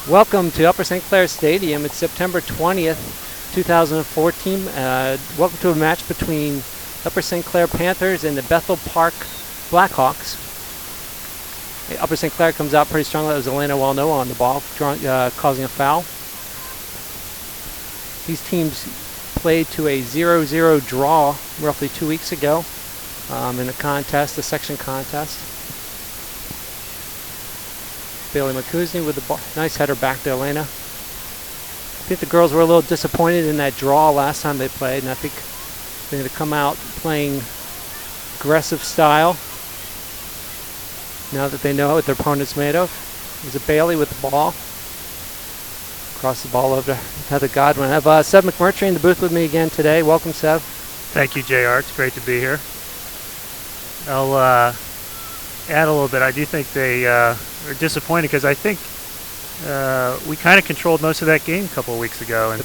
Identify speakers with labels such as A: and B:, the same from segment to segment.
A: Welcome to Upper St. Clair Stadium. It's September 20th, 2014. Welcome to a match between Upper St. Clair Panthers and the Bethel Park Blackhawks. Upper St. Clair comes out pretty strongly. That was Elena Walnoa on the ball, causing a foul. These teams played to a 0-0 draw roughly 2 weeks ago in a contest, a section contest. Bailey McCusney with the ball. Nice header back to Elena. I think the girls were a little disappointed in that draw last time they played, and I think they're going to come out playing aggressive style now that they know what their opponent's made of. There's a Bailey with the ball. Cross the ball over to Heather Godwin. I have Seb McMurtry in the booth with me again today. Welcome, Seb.
B: Thank you, JR. It's great to be here. I'll add a little bit. I do think they are disappointed because I think we kind of controlled most of that game a couple of weeks ago, and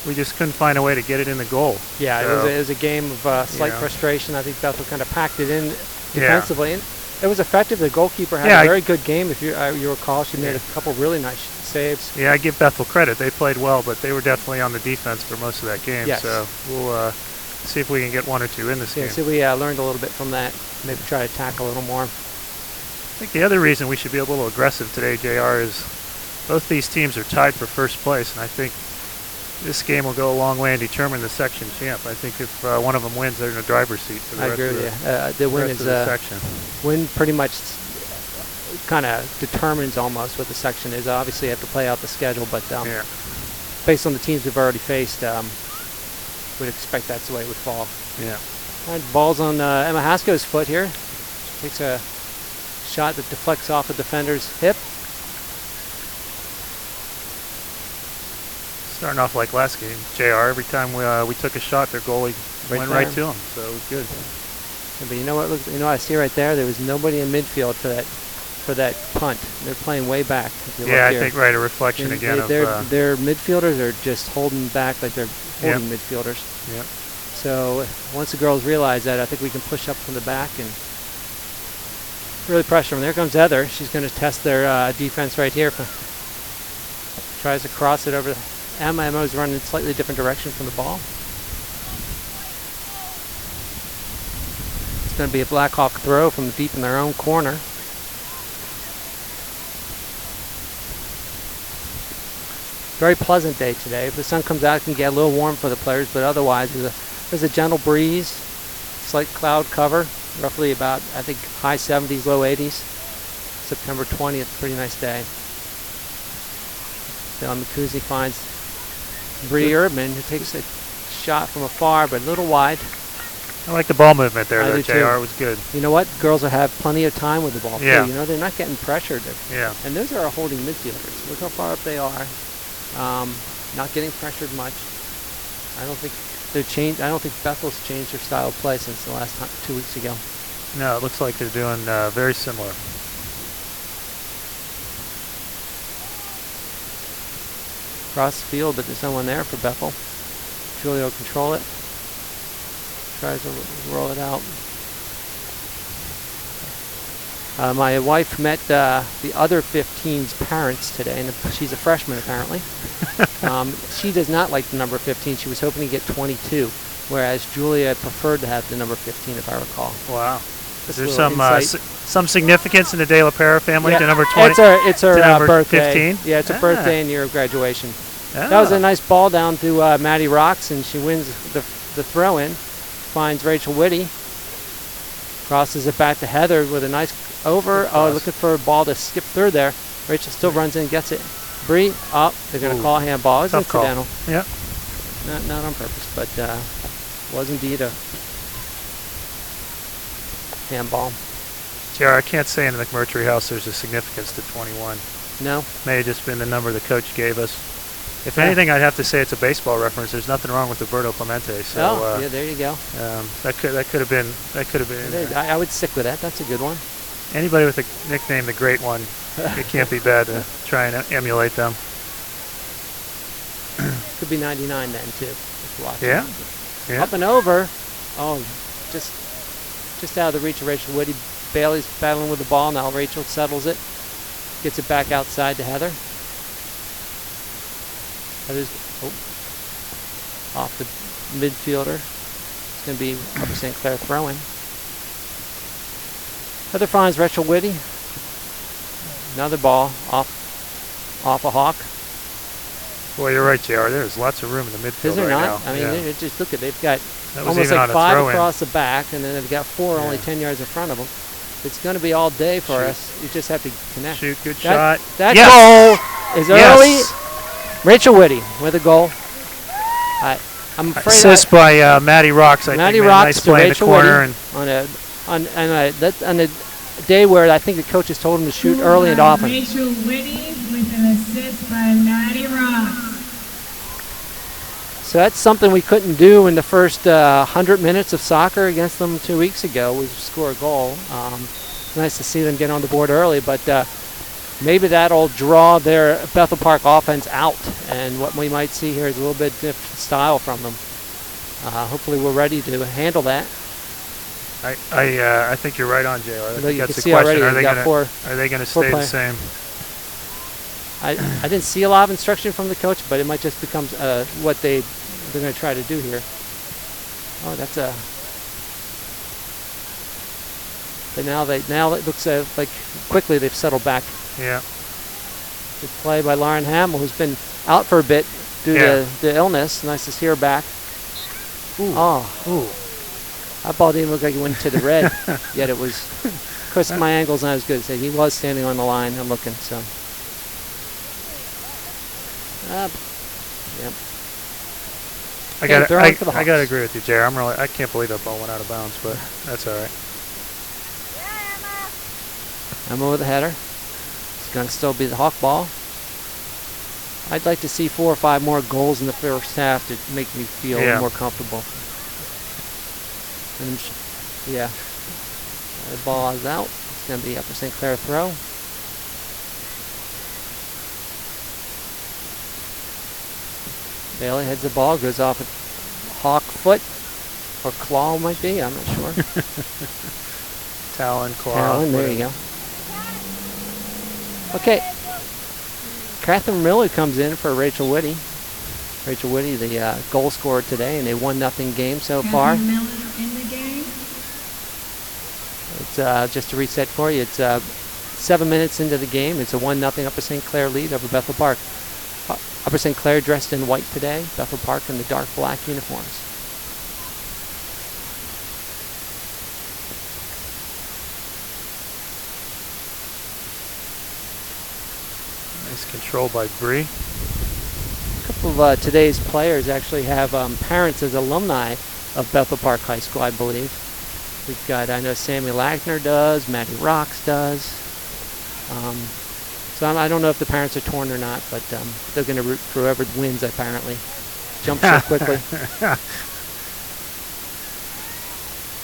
B: we just couldn't find a way to get it in the goal.
A: Yeah, so it was a game of slight frustration. I think Bethel kind of packed it in defensively. And it was effective. The goalkeeper had a very good game. If you recall, she made a couple really nice saves.
B: Yeah, I give Bethel credit. They played well, but they were definitely on the defense for most of that game.
A: Yes.
B: So we'll see if we can get one or two in this game.
A: Yeah, see, we learned a little bit from that. Maybe try to tackle a little more.
B: I think the other reason we should be a little aggressive today, JR, is both these teams are tied for first place, and I think this game will go a long way and determine the section champ. I think if one of them wins, they're in the driver's seat for the rest of the, section.
A: Win pretty much kind of determines almost what the section is. Obviously, you have to play out the schedule, but based on the teams we've already faced, we'd expect that's the way it would fall.
B: Yeah.
A: All right, ball's on Emma Hasko's foot here. She takes a shot that deflects off a defender's hip.
B: Starting off like last game, JR, every time we took a shot, their goalie went right to him, so it was good.
A: Yeah, but you know what? Look, you know what I see right there? There was nobody in midfield for that punt. They're playing way back.
B: Yeah, I think a reflection again of
A: their midfielders are just holding back like they're holding midfielders.
B: Yep.
A: So once the girls realize that, I think we can push up from the back and really pressure them. There comes Heather. She's going to test their defense right here. Tries to cross it over. Emma is running in a slightly different direction from the ball. It's going to be a Blackhawk throw from deep in their own corner. Very pleasant day today. If the sun comes out, it can get a little warm for the players, but otherwise there's a gentle breeze, slight cloud cover, roughly about, I think, high 70s, low 80s. September 20th, pretty nice day. Bill McCusney finds Bree Erdman, who takes a shot from afar, but a little wide.
B: I like the ball movement there, though, JR.
A: Too.
B: It was good.
A: You know what? Girls will have plenty of time with the ball,
B: yeah.
A: too. You know, they're not getting pressured.
B: Yeah.
A: And those are our holding midfielders. Look how far up they are. Not getting pressured much. I don't think Bethel's changed their style of play since the last 2 weeks ago.
B: No, it looks like they're doing very similar.
A: Cross the field, but there's no one there for Bethel. Julia will control it. Tries to roll it out. My wife met the other 15's parents today, and she's a freshman apparently. She does not like the number 15. She was hoping to get 22, whereas Julia preferred to have the number 15, if I recall.
B: Wow. Is there some significance in the De La Pera family to number 20?
A: It's her birthday.
B: 15?
A: Yeah, it's her birthday and year of graduation.
B: Ah.
A: That was a nice ball down to Maddie Rocks, and she wins the throw-in. Finds Rachel Whitty. Crosses it back to Heather with a nice over. Looking for a ball to skip through there. Rachel still runs in, gets it. Bree up. They're going to call a handball. It was incidental.
B: Yep.
A: Not on purpose, but was indeed a handball.
B: JR, I can't say in the McMurtry house there's a significance to 21.
A: No.
B: May have just been the number the coach gave us. If anything, I'd have to say it's a baseball reference. There's nothing wrong with Roberto Clemente. So,
A: yeah, there you go.
B: That could have been.
A: I would stick with that. That's a good one.
B: Anybody with a nickname, the Great One, it can't be bad to try and emulate them.
A: Could be 99 then too. If you're watching.
B: Yeah.
A: Up and over. Oh, just out of the reach of Rachel Whitty. Bailey's battling with the ball now. Rachel settles it, gets it back outside to Heather. That is off the midfielder. It's going to be Upper St. Clair throwing. Heather finds Rachel Whitty. Another ball off a Hawk.
B: Boy, you're right, JR. There's lots of room in the midfield
A: Is there
B: right
A: not?
B: now.
A: I mean,
B: yeah.
A: just look at, they've got
B: That was
A: almost
B: even
A: like
B: on a
A: 5
B: throw-in.
A: across the back, and then they've got 4 only 10 yards in front of them. It's going to be all day for
B: Shoot.
A: us. You just have to connect.
B: Shoot, good shot.
A: That
B: Yes!
A: goal is early.
B: Yes!
A: Rachel Whitty with a goal. I'm afraid
B: Assist by Maddie Rocks. I
A: Maddie
B: think
A: Rocks
B: nice
A: to
B: play in the
A: Rachel
B: corner.
A: Whitty on a day where I think the coaches told him to shoot early and often.
C: Rachel Whitty with an assist by Maddie Rocks.
A: So that's something we couldn't do in the first 100 minutes of soccer against them 2 weeks ago. We score a goal. Nice to see them get on the board early, but maybe that'll draw their Bethel Park offense out, and what we might see here is a little bit different style from them. Hopefully we're ready to handle that.
B: I think you're right on, JR. I think
A: You
B: that's
A: can
B: the
A: see
B: question.
A: already
B: Are they going to stay the
A: players.
B: same?
A: I didn't see a lot of instruction from the coach, but it might just become what they're going to try to do here. Oh, that's a. But now it looks like quickly they've settled back.
B: Yeah.
A: Good play by Lauren Hamill, who's been out for a bit due to the illness. Nice to see her back.
B: Ooh.
A: Oh,
B: Ooh.
A: that ball didn't look like it went to the red, yet it was. Of course, my angle's not as good. So he was standing on the line. I'm looking. So. Yep.
B: I gotta agree with you, JR. I can't believe that ball went out of bounds, but that's all right.
A: Emma with a header. It's going to still be the Hawk ball. I'd like to see 4 or 5 more goals in the first half to make me feel more comfortable. And yeah, the ball is out. It's going to be Upper St. Clair throw. Bailey heads the ball, goes off a Hawk foot, or claw might be, I'm not sure.
B: Talon, claw.
A: Talon, there you go. Okay. Catherine Miller comes in for Rachel Whitty. Rachel Whitty, the goal scorer today, and a 1-0 game so far.
C: Catherine Miller in the game.
A: It's just to reset for you. It's 7 minutes into the game. It's a 1-0 Upper St. Clair lead over Bethel Park. Upper St. Clair dressed in white today. Bethel Park in the dark black uniforms.
B: Nice control by Bree.
A: A couple of today's players actually have parents as alumni of Bethel Park High School, I believe. We've got, I know Sammy Lackner does, Maddie Rocks does. So I don't know if the parents are torn or not, but they're going to root for whoever wins, apparently. Jump so quickly.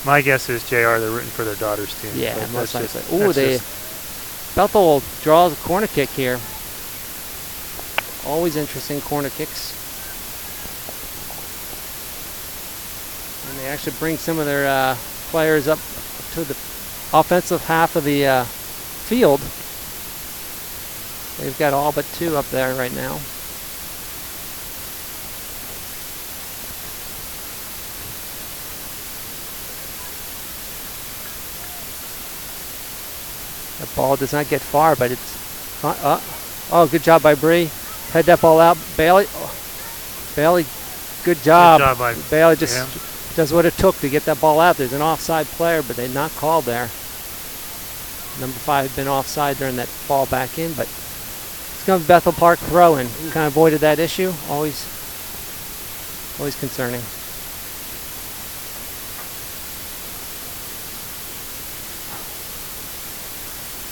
B: My guess is, JR, they're rooting for their daughter's team.
A: Yeah,
B: but
A: most
B: that's
A: likely.
B: just-
A: Bethel draws a corner kick here. Always interesting corner kicks. And they actually bring some of their players up to the offensive half of the field. They've got all but 2 up there right now. The ball does not get far, but it's... oh, good job by Bree. Head that ball out. Bailey. Oh, Bailey, good job.
B: Good job by
A: Bailey just does what it took to get that ball out. There's an offside player, but they're not called there. Number 5 had been offside during that ball back in, but it's going to be Bethel Park throw-in. Kind of avoided that issue. Always concerning.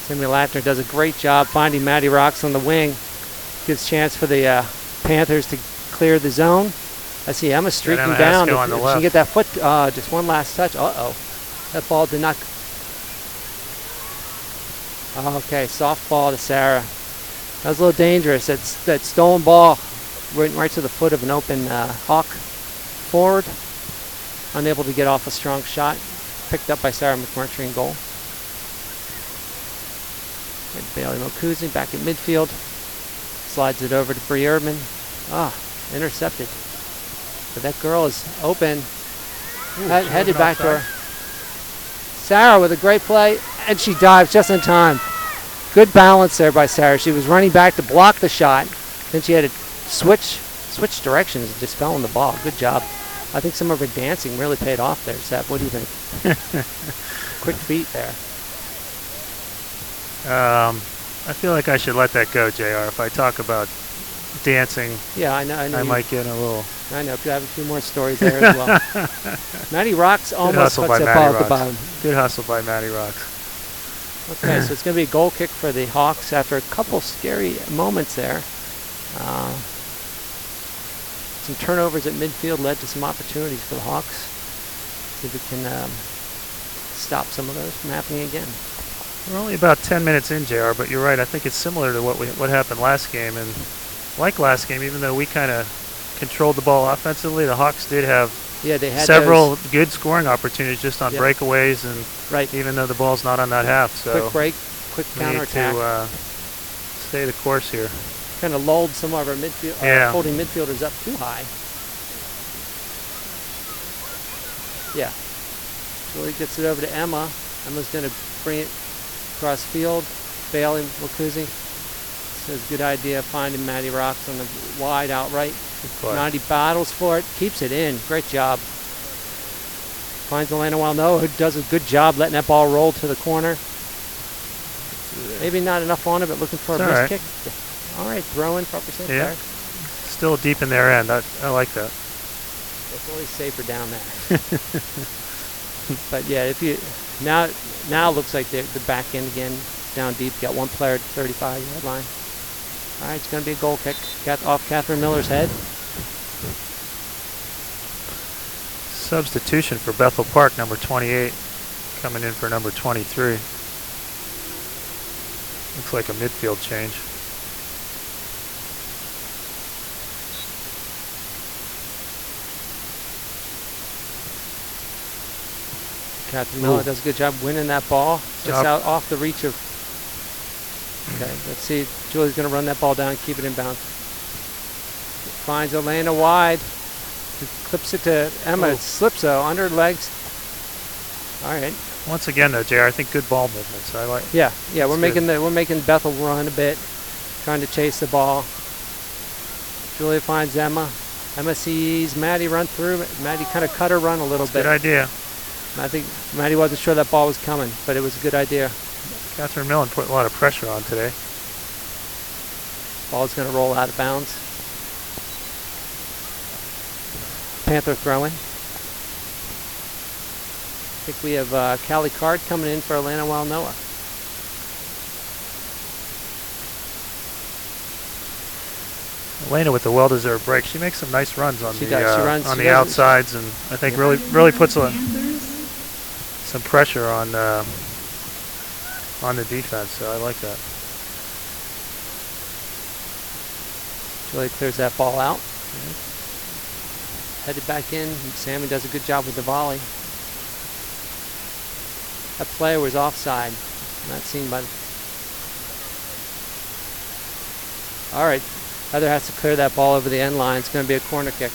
A: Sammy Lattner does a great job finding Maddie Rocks on the wing. Gives chance for the Panthers to clear the zone. I see Emma streaking down. If she can get that foot, just one last touch. Uh-oh. That ball did not... Okay, soft ball to Sarah. That was a little dangerous. That stolen ball went right to the foot of an open Hawk forward. Unable to get off a strong shot. Picked up by Sarah McMurtry in goal. And Bailey Mokuzi back in midfield. Slides it over to Bree Erdman. intercepted. But that girl is open.
B: Ooh,
A: Headed back to her. Sarah with a great play, and she dives just in time. Good balance there by Sarah. She was running back to block the shot. Then she had to switch directions and just fell on the ball. Good job. I think some of her dancing really paid off there, Seth. What do you think? Quick feet there.
B: I feel like I should let that go, JR. If I talk about dancing,
A: Yeah, I know.
B: I might get a little.
A: I know. Could have a few more stories there as well. Maddie Rocks almost puts that ball at the bottom.
B: Good hustle by Maddie Rocks.
A: Okay, so it's going to be a goal kick for the Hawks after a couple scary moments there. Some turnovers at midfield led to some opportunities for the Hawks. See if we can stop some of those from happening again.
B: We're only about 10 minutes in, JR, but you're right. I think it's similar to what happened last game. And like last game, even though we kind of controlled the ball offensively, the Hawks did have
A: they had
B: several good scoring opportunities just on breakaways, and
A: even
B: though the ball's not on that half. So
A: quick break, quick counterattack.
B: We need to stay the course here.
A: Kind of lulled some of our holding midfielders up too high. Yeah. Julie gets it over to Emma. Emma's going to bring it across field. Bailey Wakuzi says good idea finding Maddie Rocks on the wide outright. Maddie battles for it, keeps it in. Great job. Finds Elena Walno, who does a good job letting that ball roll to the corner. Maybe not enough on it, but looking for a missed kick. All right, throw in for Upper St. Clair.
B: Still deep in their end. I like that.
A: It's always safer down there. But yeah, if you now it looks like the back end again down deep. Got one player at the 35-yard line. All right, it's going to be a goal kick. Off Catherine Miller's head.
B: Substitution for Bethel Park, number 28, coming in for number 23. Looks like a midfield change.
A: Catherine Miller does a good job winning that ball. Just out off the reach of. Okay, let's see. Julie's going to run that ball down and keep it in bounds. Finds Elena wide. Clips it to Emma. It slips though under her legs. All right.
B: Once again, though, JR, I think good ball movements. I like.
A: Yeah. We're making Bethel run a bit, trying to chase the ball. Julia finds Emma. Emma sees Maddie run through. Maddie kind of cut her run a little bit.
B: Good idea.
A: I think Maddie wasn't sure that ball was coming, but it was a good idea.
B: Catherine Millen put a lot of pressure on today.
A: Ball's going to roll out of bounds. Panther throwing. I think we have Callie Card coming in for Atlanta Walnoa.
B: Elena with the well-deserved break. She makes some nice runs on the outsides, and I think really puts some pressure on the defense. So I like that.
A: Julie clears that ball out. Headed back in. Sammy does a good job with the volley. That player was offside. Not seen by. All right. Heather has to clear that ball over the end line. It's going to be a corner kick.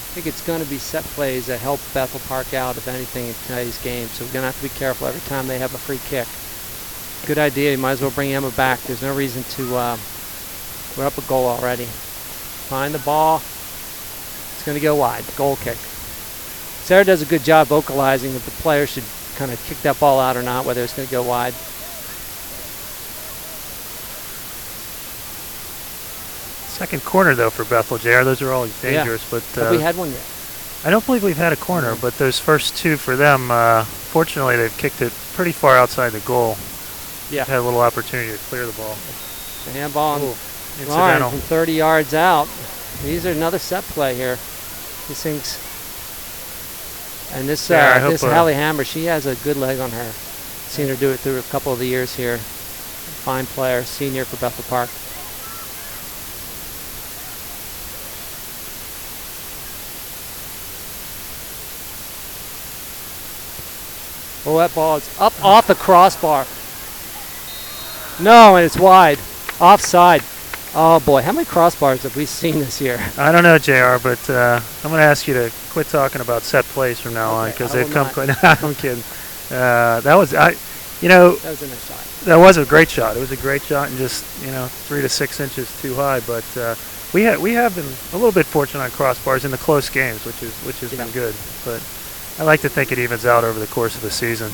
A: I think it's going to be set plays that help Bethel Park out, if anything, in today's game. So we're going to have to be careful every time they have a free kick. Good idea. You might as well bring Emma back. There's no reason to. We're up a goal already. Find the ball. It's going to go wide. Goal kick. Sarah does a good job vocalizing if the player should kind of kick that ball out or not, whether it's going to go wide.
B: Second corner, though, for Bethel, JR. Those are all dangerous.
A: Yeah.
B: But
A: have we had one yet?
B: I don't believe we've had a corner, but those first two for them, fortunately, they've kicked it pretty far outside the goal.
A: Yeah.
B: Had a little opportunity to clear the ball.
A: The handball on Lauren from 30 yards out. These are another set play here. These things. And this Hallie Hammer, she has a good leg on her. Seen her do it through a couple of the years here. Fine player, senior for Bethel Park. Oh, that ball is up off the crossbar. No, and it's wide. Offside. Oh, boy. How many crossbars have we seen this year?
B: I don't know, JR, but I'm going to ask you to quit talking about set plays from now on because they've come quite. I'm kidding. That was a nice shot. That was a great shot. It was a great shot and just 3 to 6 inches too high. But we have been a little bit fortunate on crossbars in the close games, which has been good. But I like to think it evens out over the course of the season.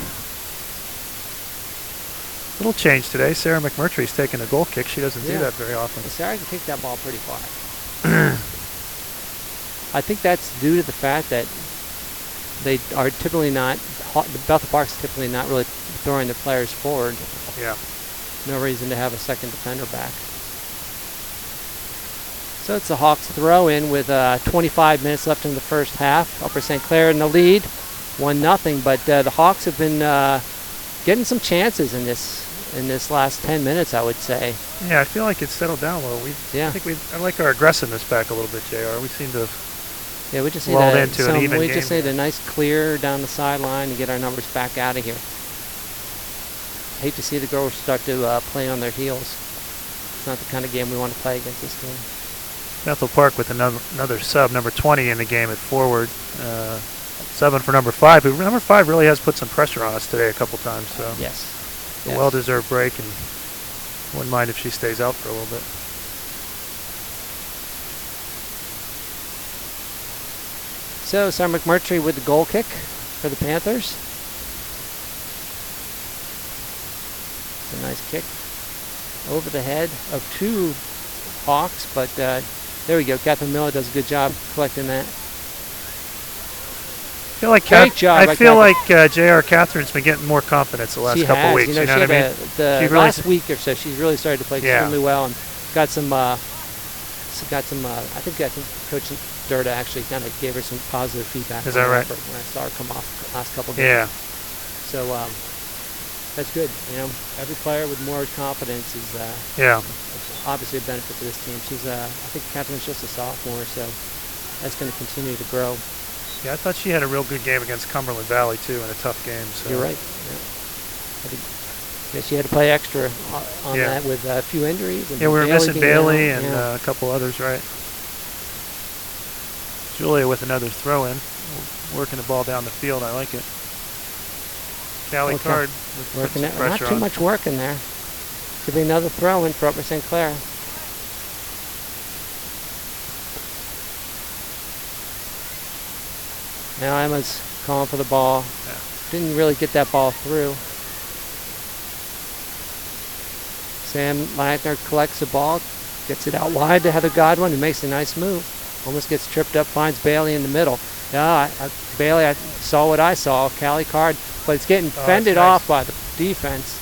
B: Little change today. Sarah McMurtry's taking a goal kick. She doesn't do that very often.
A: Well, Sarah can kick that ball pretty far. I think that's due to the fact that they are typically not. The Bethel Park's typically not really throwing the players forward.
B: Yeah.
A: No reason to have a second defender back. So it's the Hawks throw in with 25 minutes left in the first half. Upper St. Clair in the lead, 1-0. But the Hawks have been getting some chances in this last 10 minutes, I would say.
B: Yeah, I feel like it's settled down a little. I like our aggressiveness back a little bit, JR. We seem to have
A: we just
B: need an even
A: we
B: game.
A: just need a nice clear down the sideline to get our numbers back out of here. Hate to see the girls start to play on their heels. It's not the kind of game we want to play against this team.
B: Bethel Park with another sub, number 20 in the game at forward. Subbing for number 5, who number 5 really has put some pressure on us today a couple times. So
A: yes.
B: A well-deserved break, and wouldn't mind if she stays out for a little bit.
A: So Sarah McMurtry with the goal kick for the Panthers. It's a nice kick over the head of 2 Hawks, but there we go. Catherine Miller does a good job collecting that.
B: I feel like JR Catherine's been getting more confidence the last couple of weeks.
A: You know
B: what I mean?
A: The last week or so, she's really started to play extremely well and got some. I think Coach Durda actually kind of gave her some positive feedback.
B: Is that right?
A: When I saw her come off the last couple of games.
B: Yeah.
A: So that's good. Every player with more confidence is obviously a benefit to this team. I think Catherine's just a sophomore, so that's going to continue to grow.
B: Yeah, I thought she had a real good game against Cumberland Valley, too, in a tough game. So.
A: You're right. Yeah. I think she had to play extra on that with a few injuries. And
B: we were missing Bailey and a couple others, right? Julia with another throw-in, working the ball down the field. I like it. Callie Card
A: working it. Not too much work in there. Could be another throw-in for Upper St. Clair. Now Emma's calling for the ball.
B: Yeah.
A: Didn't really get that ball through. Sam Leitner collects the ball, gets it out wide to Heather Godwin, who makes a nice move. Almost gets tripped up, finds Bailey in the middle. Yeah, Bailey, I saw what I saw. Callie Card, but it's getting fended off by the defense.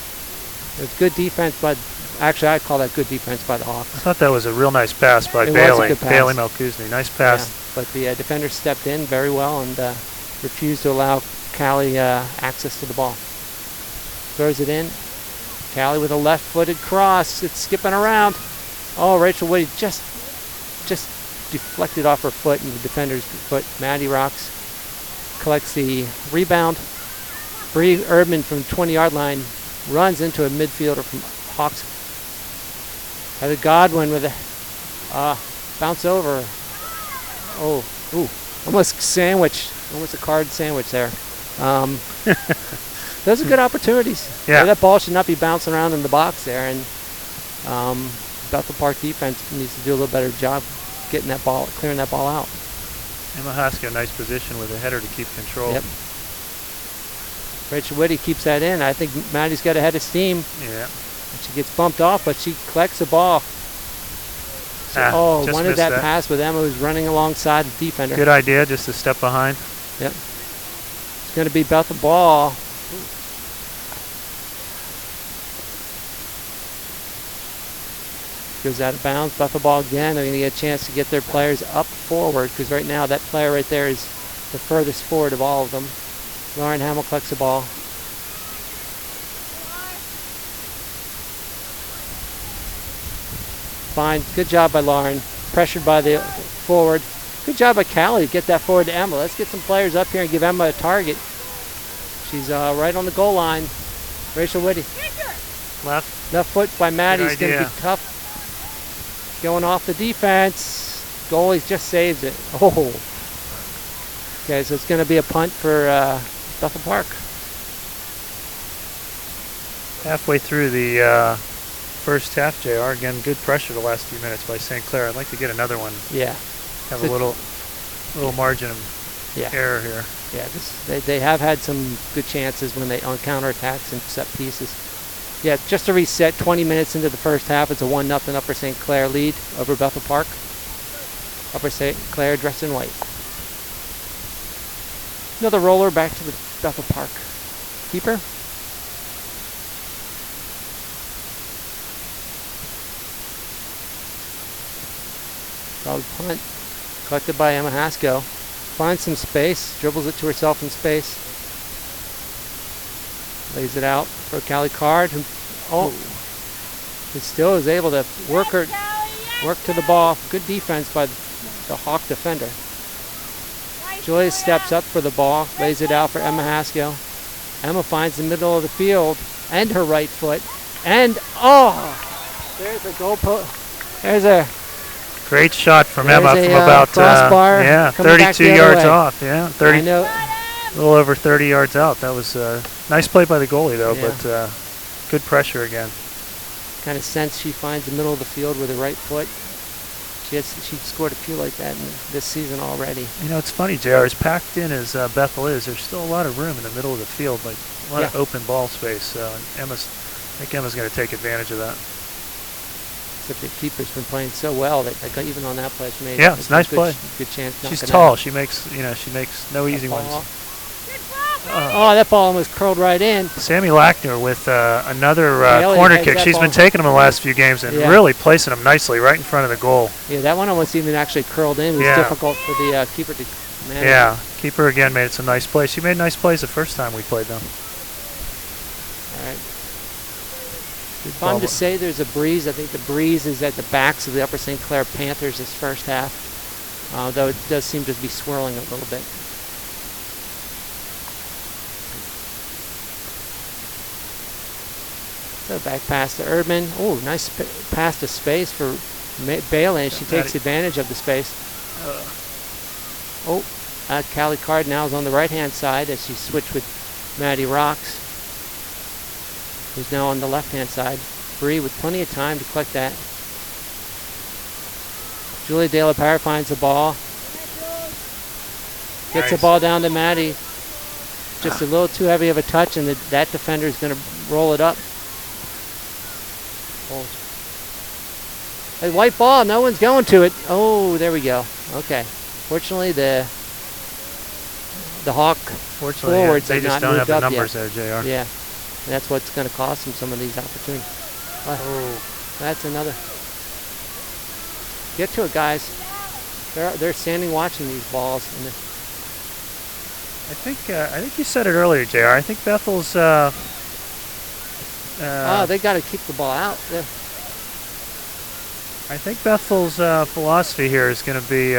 A: It was good defense, but actually I'd call that good defense by the Hawks.
B: I thought that was a real nice pass by
A: Bailey.
B: Was a good pass. Bailey Melkuzny. Nice pass.
A: Yeah, but the defender stepped in very well and refused to allow Callie access to the ball. Throws it in. Callie with a left-footed cross. It's skipping around. Oh, Rachel Woody just deflected off her foot and the defender's foot. Maddie Rocks collects the rebound. Bree Erdman from the 20-yard line runs into a midfielder from Hawks. Heather Godwin with a bounce over. Oh, ooh, almost a card sandwich there. Those are good opportunities.
B: Yeah.
A: That ball should not be bouncing around in the box there, and Bethel Park defense needs to do a little better job getting that ball, clearing that ball out.
B: Emma Haskell, a nice position with a header to keep control.
A: Yep. Rachel Whitty keeps that in. I think Maddie's got a head of steam.
B: Yeah.
A: She gets bumped off, but she collects the ball. So, wanted that pass with Emma, who's running alongside the defender.
B: Good idea, just a step behind.
A: Yep. It's going to be Bethel ball. Goes out of bounds. Bethel ball again. They're going to get a chance to get their players up forward because right now that player right there is the furthest forward of all of them. Lauren Hamill collects the ball. Fine. Good job by Lauren. Pressured by the forward. Good job by Callie to get that forward to Emma. Let's get some players up here and give Emma a target. She's right on the goal line. Rachel Whitty. Left foot by Maddie's going to be tough. Going off the defense. Goalie just saves it. Oh. Okay, so it's going to be a punt for Bethel Park.
B: Halfway through the first half, JR. Again, good pressure the last few minutes by St. Clair. I'd like to get another one.
A: Yeah.
B: Have a little margin of error here.
A: Yeah, they have had some good chances when they on counterattacks and set pieces. Yeah, just to reset, 20 minutes into the first half, it's a 1-0 Upper St. Clair lead over Bethel Park. Upper St. Clair dressed in white. Another roller back to the Bethel Park. Keeper. Solid punt. Collected by Emma Haskell. Finds some space, dribbles it to herself in space. Lays it out for Callie Card, who still is able to work to the ball. Good defense by the Hawk defender. Julia steps up for the ball, lays it out for Emma Haskell. Emma finds the middle of the field and her right foot. And, there's a goal post. There's a
B: great shot from Emma from about
A: crossbar,
B: 32 yards off. Yeah, 30.
A: I know.
B: A little over 30 yards out. That was a nice play by the goalie, though, but good pressure again.
A: Kind of sense she finds the middle of the field with her right foot. She scored a few like that this season already.
B: You know, it's funny, JR, as packed in as Bethel is, there's still a lot of room in the middle of the field, like a lot of open ball space. I think Emma's going to take advantage of that.
A: Except the keeper's been playing so well that even on that play she made
B: it's a nice play.
A: Good chance.
B: She's tall. She makes no easy ones.
A: That ball almost curled right in.
B: Sammy Lackner with another corner kick. She's been taking them the last few games and really placing them nicely right in front of the goal.
A: Yeah, that one almost even actually curled in. It was difficult for the keeper to manage.
B: Yeah, keeper again made some nice plays. She made nice plays the first time we played them.
A: All right. Fun to say there's a breeze. I think the breeze is at the backs of the Upper St. Clair Panthers this first half, though it does seem to be swirling a little bit. So back pass to Erdman. Oh, nice pass to space for Bailey. She takes advantage of the space. Callie Card now is on the right-hand side as she switched with Maddie Rocks, who's now on the left-hand side. Bree with plenty of time to collect that. Julia De La Parra finds the ball. Gets the ball down to Maddie. Just a little too heavy of a touch, and that defender is going to roll it up. A white ball, no one's going to it. Oh, there we go. Okay. Fortunately, the Hawk forwards
B: they just don't have the numbers there, JR.
A: Yeah. And that's what's going to cost them some of these opportunities. That's another. Get to it, guys. They're standing watching these balls. And
B: I think you said it earlier, JR. I think Bethel's.
A: They got to kick the ball out. Yeah.
B: I think Bethel's philosophy here is going to be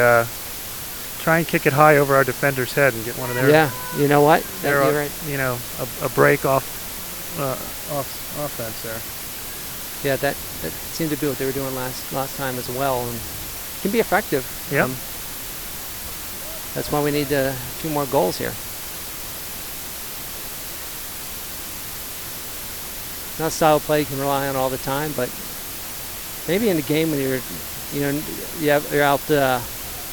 B: try and kick it high over our defender's head and get one of their.
A: Yeah, you know what? You're right.
B: You know, a break off offense there.
A: Yeah, that seemed to be what they were doing last time as well, and can be effective.
B: Yeah.
A: That's why we need 2 more goals here. Not a style of play you can rely on all the time, but maybe in the game when you're out.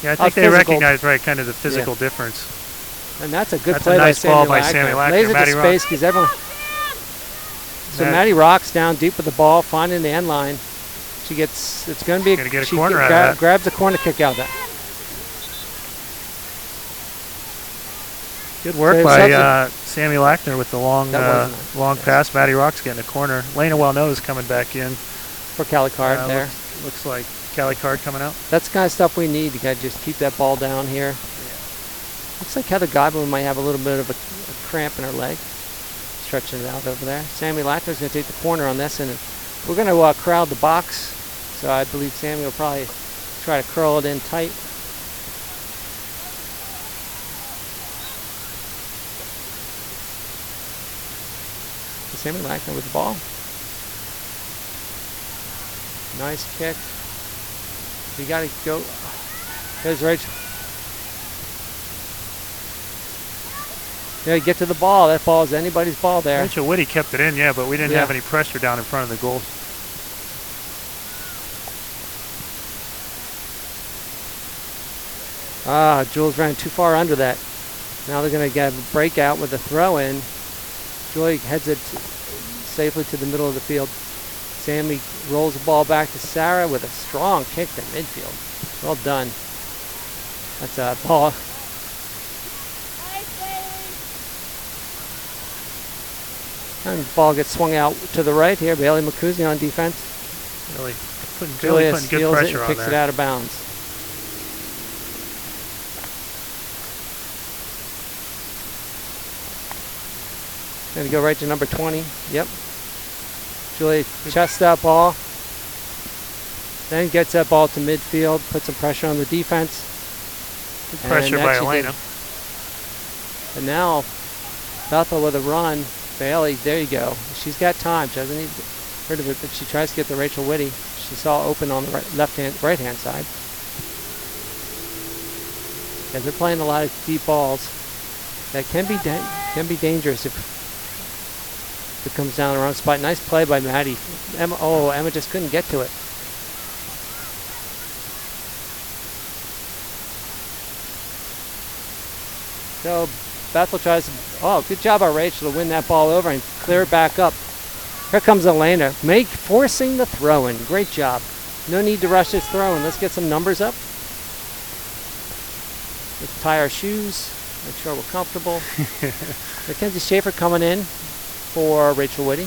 B: I think they recognize kind of the physical difference.
A: And that's a good
B: that's
A: play
B: a nice
A: by
B: ball by Sammy Lackner.
A: Lays it to space because everyone. So Maddie Rocks down deep with the ball, finding the end line. She gets. It's going to be.
B: Get a corner out of that.
A: Grabs a corner kick out of that.
B: Good work by Sammy Lackner with the long pass. Maddie Rocks getting a corner. Lena Well-Known is coming back in.
A: For Callie Card there.
B: Looks like Callie Card coming out.
A: That's the kind of stuff we need. You got to just keep that ball down here. Looks like Heather Godwin might have a little bit of a cramp in her leg. Stretching it out over there. Sammy Lackner's going to take the corner on this, and we're going to crowd the box. So I believe Sammy will probably try to curl it in tight. Sammy Lackner with the ball. Nice kick. You got to go. There's Rachel. Yeah, get to the ball. That ball is anybody's ball there.
B: Rachel Whitty kept it in, yeah, but we didn't have any pressure down in front of the goal.
A: Jules ran too far under that. Now they're going to get a breakout with a throw-in. Joy heads it safely to the middle of the field. Sammy rolls the ball back to Sarah with a strong kick to midfield. Well done. That's a ball. And the ball gets swung out to the right here. Bailey McCusi on defense.
B: Really putting good
A: it
B: pressure
A: and
B: on
A: kicks
B: there.
A: it out of bounds. Going to go right to number 20. Yep. Julie chests that ball. Then gets that ball to midfield. Puts some pressure on the defense.
B: Good pressure by Elena.
A: And now Bethel with a run. Bailey, there you go. She's got time. She doesn't need to get rid of it, but she tries to get the Rachel Whitty. She saw open on the right hand side. Yeah, they're playing a lot of deep balls. That can be dangerous if it comes down the wrong spot. Nice play by Maddie. Emma just couldn't get to it. So Bethel tries to, good job by Rachel to win that ball over and clear it back up. Here comes Elena, forcing the throw-in. Great job. No need to rush this throw-in. Let's get some numbers up. Let's tie our shoes, make sure we're comfortable. Mackenzie Schaefer coming in for Rachel Whitty.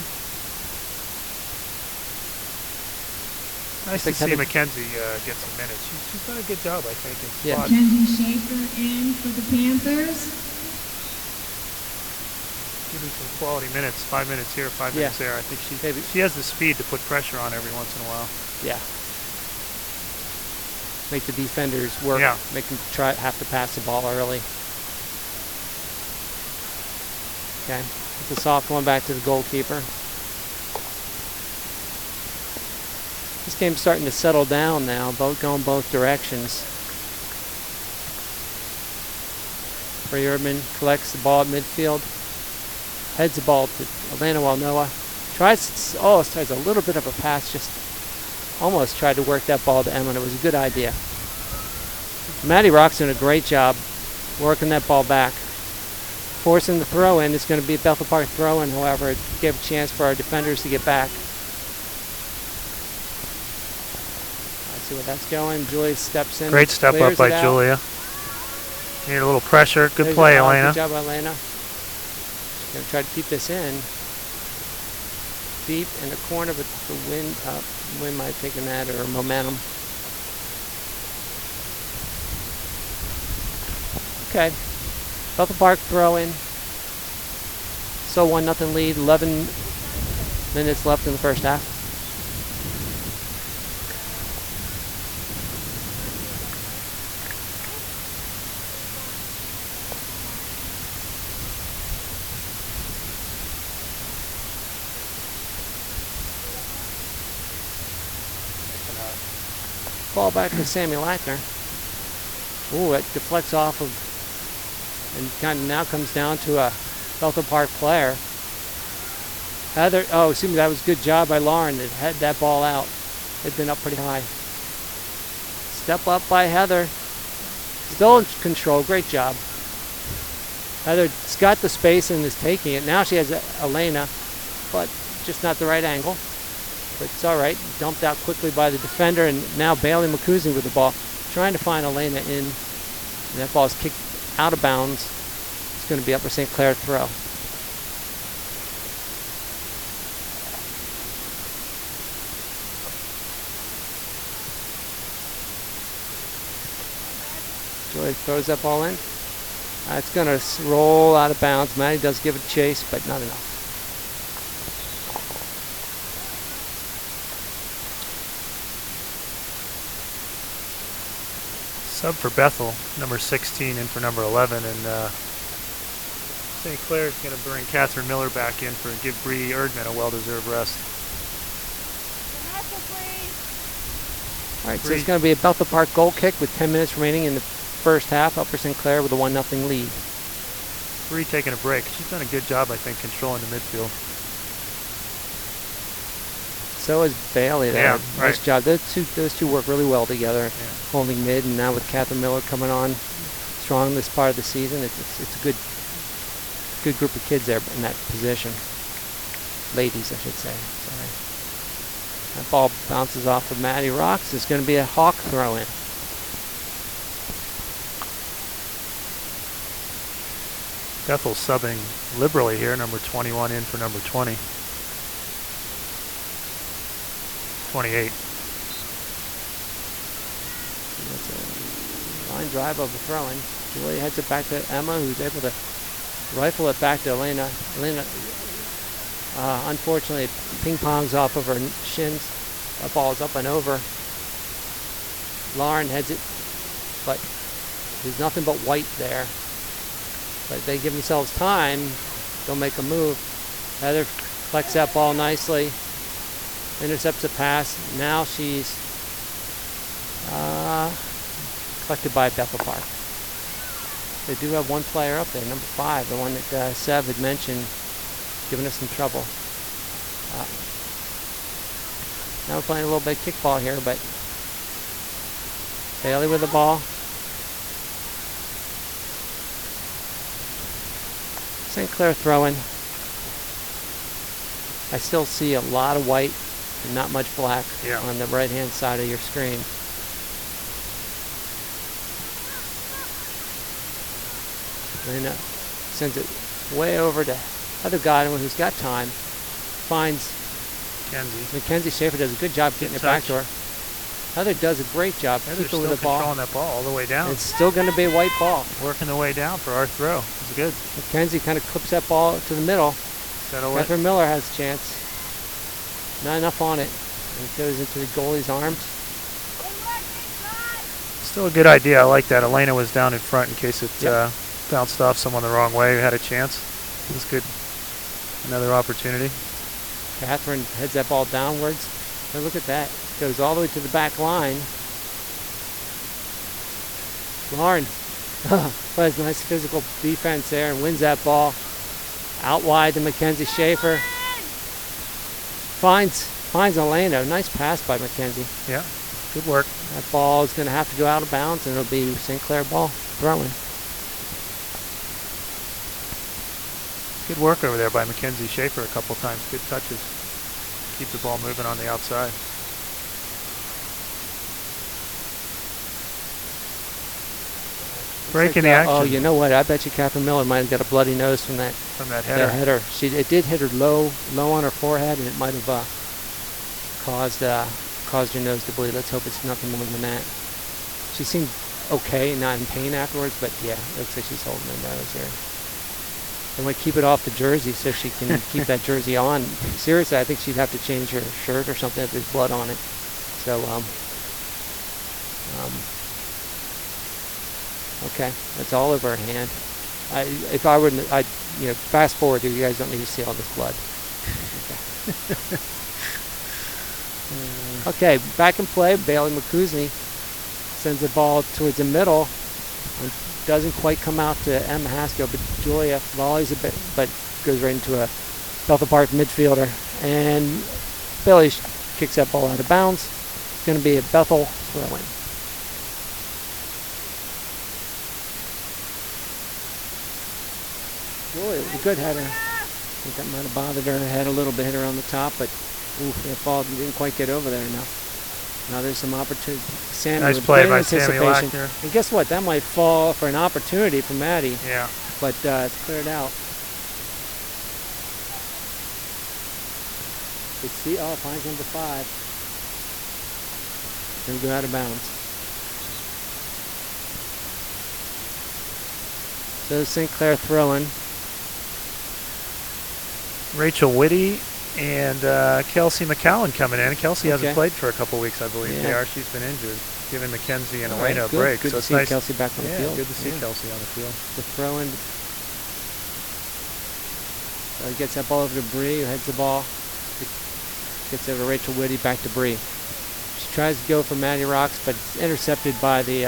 B: Nice to see Mackenzie get some minutes. She's done a good job, I think, in spot.
C: Mackenzie Schaefer in for the Panthers.
B: Giving some quality minutes, 5 minutes here, 5 minutes there. I think she has the speed to put pressure on every once in a while.
A: Yeah. Make the defenders work.
B: Yeah.
A: Make them have to pass the ball early. Okay. It's a soft one back to the goalkeeper. This game's starting to settle down now, going both directions. Freerman collects the ball at midfield. Heads the ball to Elena Walnoa. Tries a little bit of a pass, just almost tried to work that ball to Emma, and it was a good idea. Maddie Rock's doing a great job working that ball back. Forcing the throw-in. It's going to be a Bethel Park throw-in, however. It gave a chance for our defenders to get back. Let's see where that's going. Julia steps in.
B: Great step up by Julia. Need a little pressure. Good play, Elena.
A: Good job, Elena. Going to try to keep this in. Deep in the corner, but the wind might have taken that, or momentum. Okay. Bethel Park throw-in. So 1-0 lead. 11 minutes left in the first half. Ball back to Sammy Lackner. Ooh, it deflects off of, and kind of now comes down to a Bethel Park player. Heather, that was a good job by Lauren that had that ball out. It'd been up pretty high. Step up by Heather. Still in control, great job. Heather's got the space and is taking it. Now she has Elena, but just not the right angle. But it's all right. Dumped out quickly by the defender, and now Bailey McCusi with the ball, trying to find Elena in. And that ball is kicked out of bounds. It's going to be Upper St. Clair throw. Joy throws that ball in. It's going to roll out of bounds. Maddie does give it a chase, but not enough.
B: Sub for Bethel, number 16 in for number 11, and St. Clair's going to bring Catherine Miller back in for give Bree Erdman a well-deserved rest.
A: All right, so it's going to be a Bethel Park goal kick with 10 minutes remaining in the first half. Upper St. Clair with a 1-0 lead.
B: Bree taking a break. She's done a good job, I think, controlling the midfield.
A: So is Bailey there.
B: Yeah, right.
A: Nice job. Those two work really well together,
B: Yeah.
A: holding mid, and now with Catherine Miller coming on strong this part of the season, it's a good group of kids there in that position. Ladies, I should say. Sorry. That ball bounces off of Maddie Rocks. It's going to be a Hawk throw-in.
B: Bethel subbing liberally here. Number 21 in for number 20. 28.
A: That's a line drive of a throw-in. Julia heads it back to Emma, who's able to rifle it back to Elena. Elena, unfortunately, ping-pongs off of her shins. That ball's up and over. Lauren heads it, but there's nothing but white there. But they give themselves time. They'll make a move. Heather collects that ball nicely. Intercepts the pass. Now she's collected by Bethel Park. They do have one player up there, number 5, the one that Sev had mentioned, giving us some trouble. Now we're playing a little bit of kickball here, but Bailey with the ball. St. Clair throwing. I still see a lot of white and not much black on the right-hand side of your screen. Lena sends it way over to other guy who's got time. Finds Mackenzie Schaefer, does a good job getting it back to her. Heather does a great job keeping with the ball.
B: Controlling that ball all the way down.
A: It's still going to be a white ball.
B: Working the way down for our throw. It's good.
A: Mackenzie kind of clips that ball to the middle. Catherine Miller has a chance. Not enough on it. And it goes into the goalie's arms.
B: Still a good idea. I like that. Elena was down in front in case it bounced off someone the wrong way. We had a chance. It was good. Another opportunity.
A: Catherine heads that ball downwards. And look at that. Goes all the way to the back line. Lauren plays nice physical defense there and wins that ball. Out wide to Mackenzie Schaefer. Finds Elena. Nice pass by Mackenzie.
B: Yeah, good work.
A: That ball is going to have to go out of bounds, and it'll be St. Clair ball throwing.
B: Good work over there by Mackenzie Schaefer a couple times. Good touches. Keep the ball moving on the outside. Breaking the action.
A: Oh, you know what? I bet you Catherine Miller might have got a bloody nose from that header. It did hit her low on her forehead, and it might have caused her nose to bleed. Let's hope it's nothing more than that. She seemed okay, not in pain afterwards, but yeah, looks like she's holding her nose here. I'm going to keep it off the jersey so she can keep that jersey on. Seriously, I think she'd have to change her shirt or something if there's blood on it. So, okay, that's all over her hand. If I were, fast forward here. You guys don't need to see all this blood. Okay, back in play. Bailey McCusney sends the ball towards the middle. And doesn't quite come out to Emma Haskell, but Julia volleys a bit, but goes right into a Bethel Park midfielder. And Bailey kicks that ball out of bounds. It's going to be a Bethel throw-in. Julia, it was a good header. I think that might have bothered her head a little bit, hit her on the top, but that ball didn't quite get over there enough. Now there's some opportunity. Sammy,
B: nice play by Sammy Lackner.
A: And guess what? That might fall for an opportunity for Maddie.
B: Yeah.
A: But it's cleared out. Finds number 5. Going to go out of bounds. So St. Clair throwing.
B: Rachel Whitty and Kelsey McCowan coming in. Kelsey hasn't played for a couple weeks, I believe.
A: Yeah.
B: She's been injured, giving Mackenzie and Elena a break.
A: Good
B: so
A: to
B: it's
A: see
B: nice.
A: Kelsey back on the field.
B: Good to see Kelsey on the field.
A: The throw-in. So he gets that ball over to Bree, who heads the ball. Gets over to Rachel Whitty, back to Bree. She tries to go for Maddie Rocks, but it's intercepted by the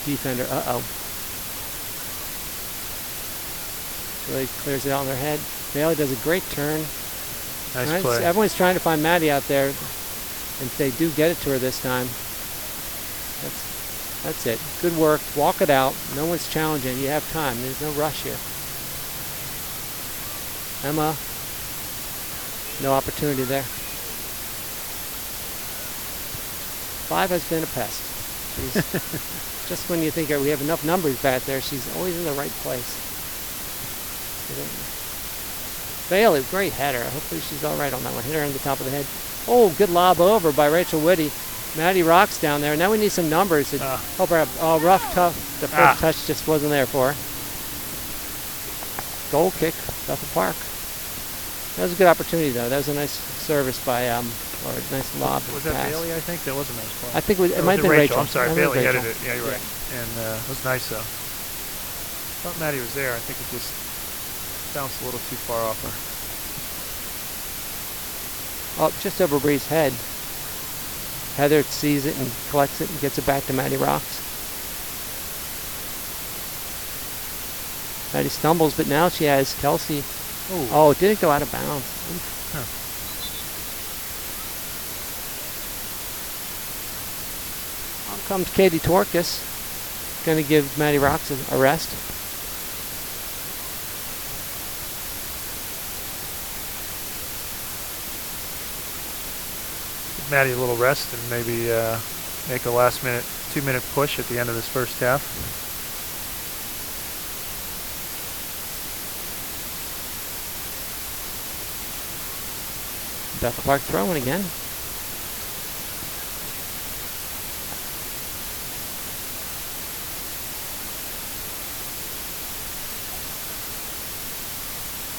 A: defender. Really clears it out on their head. Bailey does a great turn.
B: Nice play.
A: Everyone's trying to find Maddie out there, and they do get it to her this time. That's it. Good work. Walk it out. No one's challenging. You have time. There's no rush here. Emma, no opportunity there. 5 has been a pest. She's just when you think we have enough numbers back there, she's always in the right place. Bailey, great header. Hopefully she's all right on that one. Hit her in the top of the head. Oh, good lob over by Rachel Whitty. Maddie Rocks down there. Now we need some numbers to help her out. Rough, tough. The first touch just wasn't there for her. Goal kick, Bethel Park. That was a good opportunity, though. That was a nice service by, or a nice lob.
B: Was that Bailey, I think? That was a nice play.
A: I think it might have been Rachel.
B: I'm sorry, Bailey headed it. Yeah, you're right. And it was nice, though. I thought Maddie was there. I think it just bounced a little too far off her.
A: Oh, just over Bree's head. Heather sees it and collects it and gets it back to Maddie Rocks. Maddie stumbles, but now she has Kelsey. Ooh. Oh, it didn't go out of bounds.
B: Huh.
A: On comes Katie Torkus. Going to give Maddie Rocks a rest.
B: Maddie a little rest and maybe make a last-minute, 2-minute push at the end of this first half.
A: Bethel Park throwing again.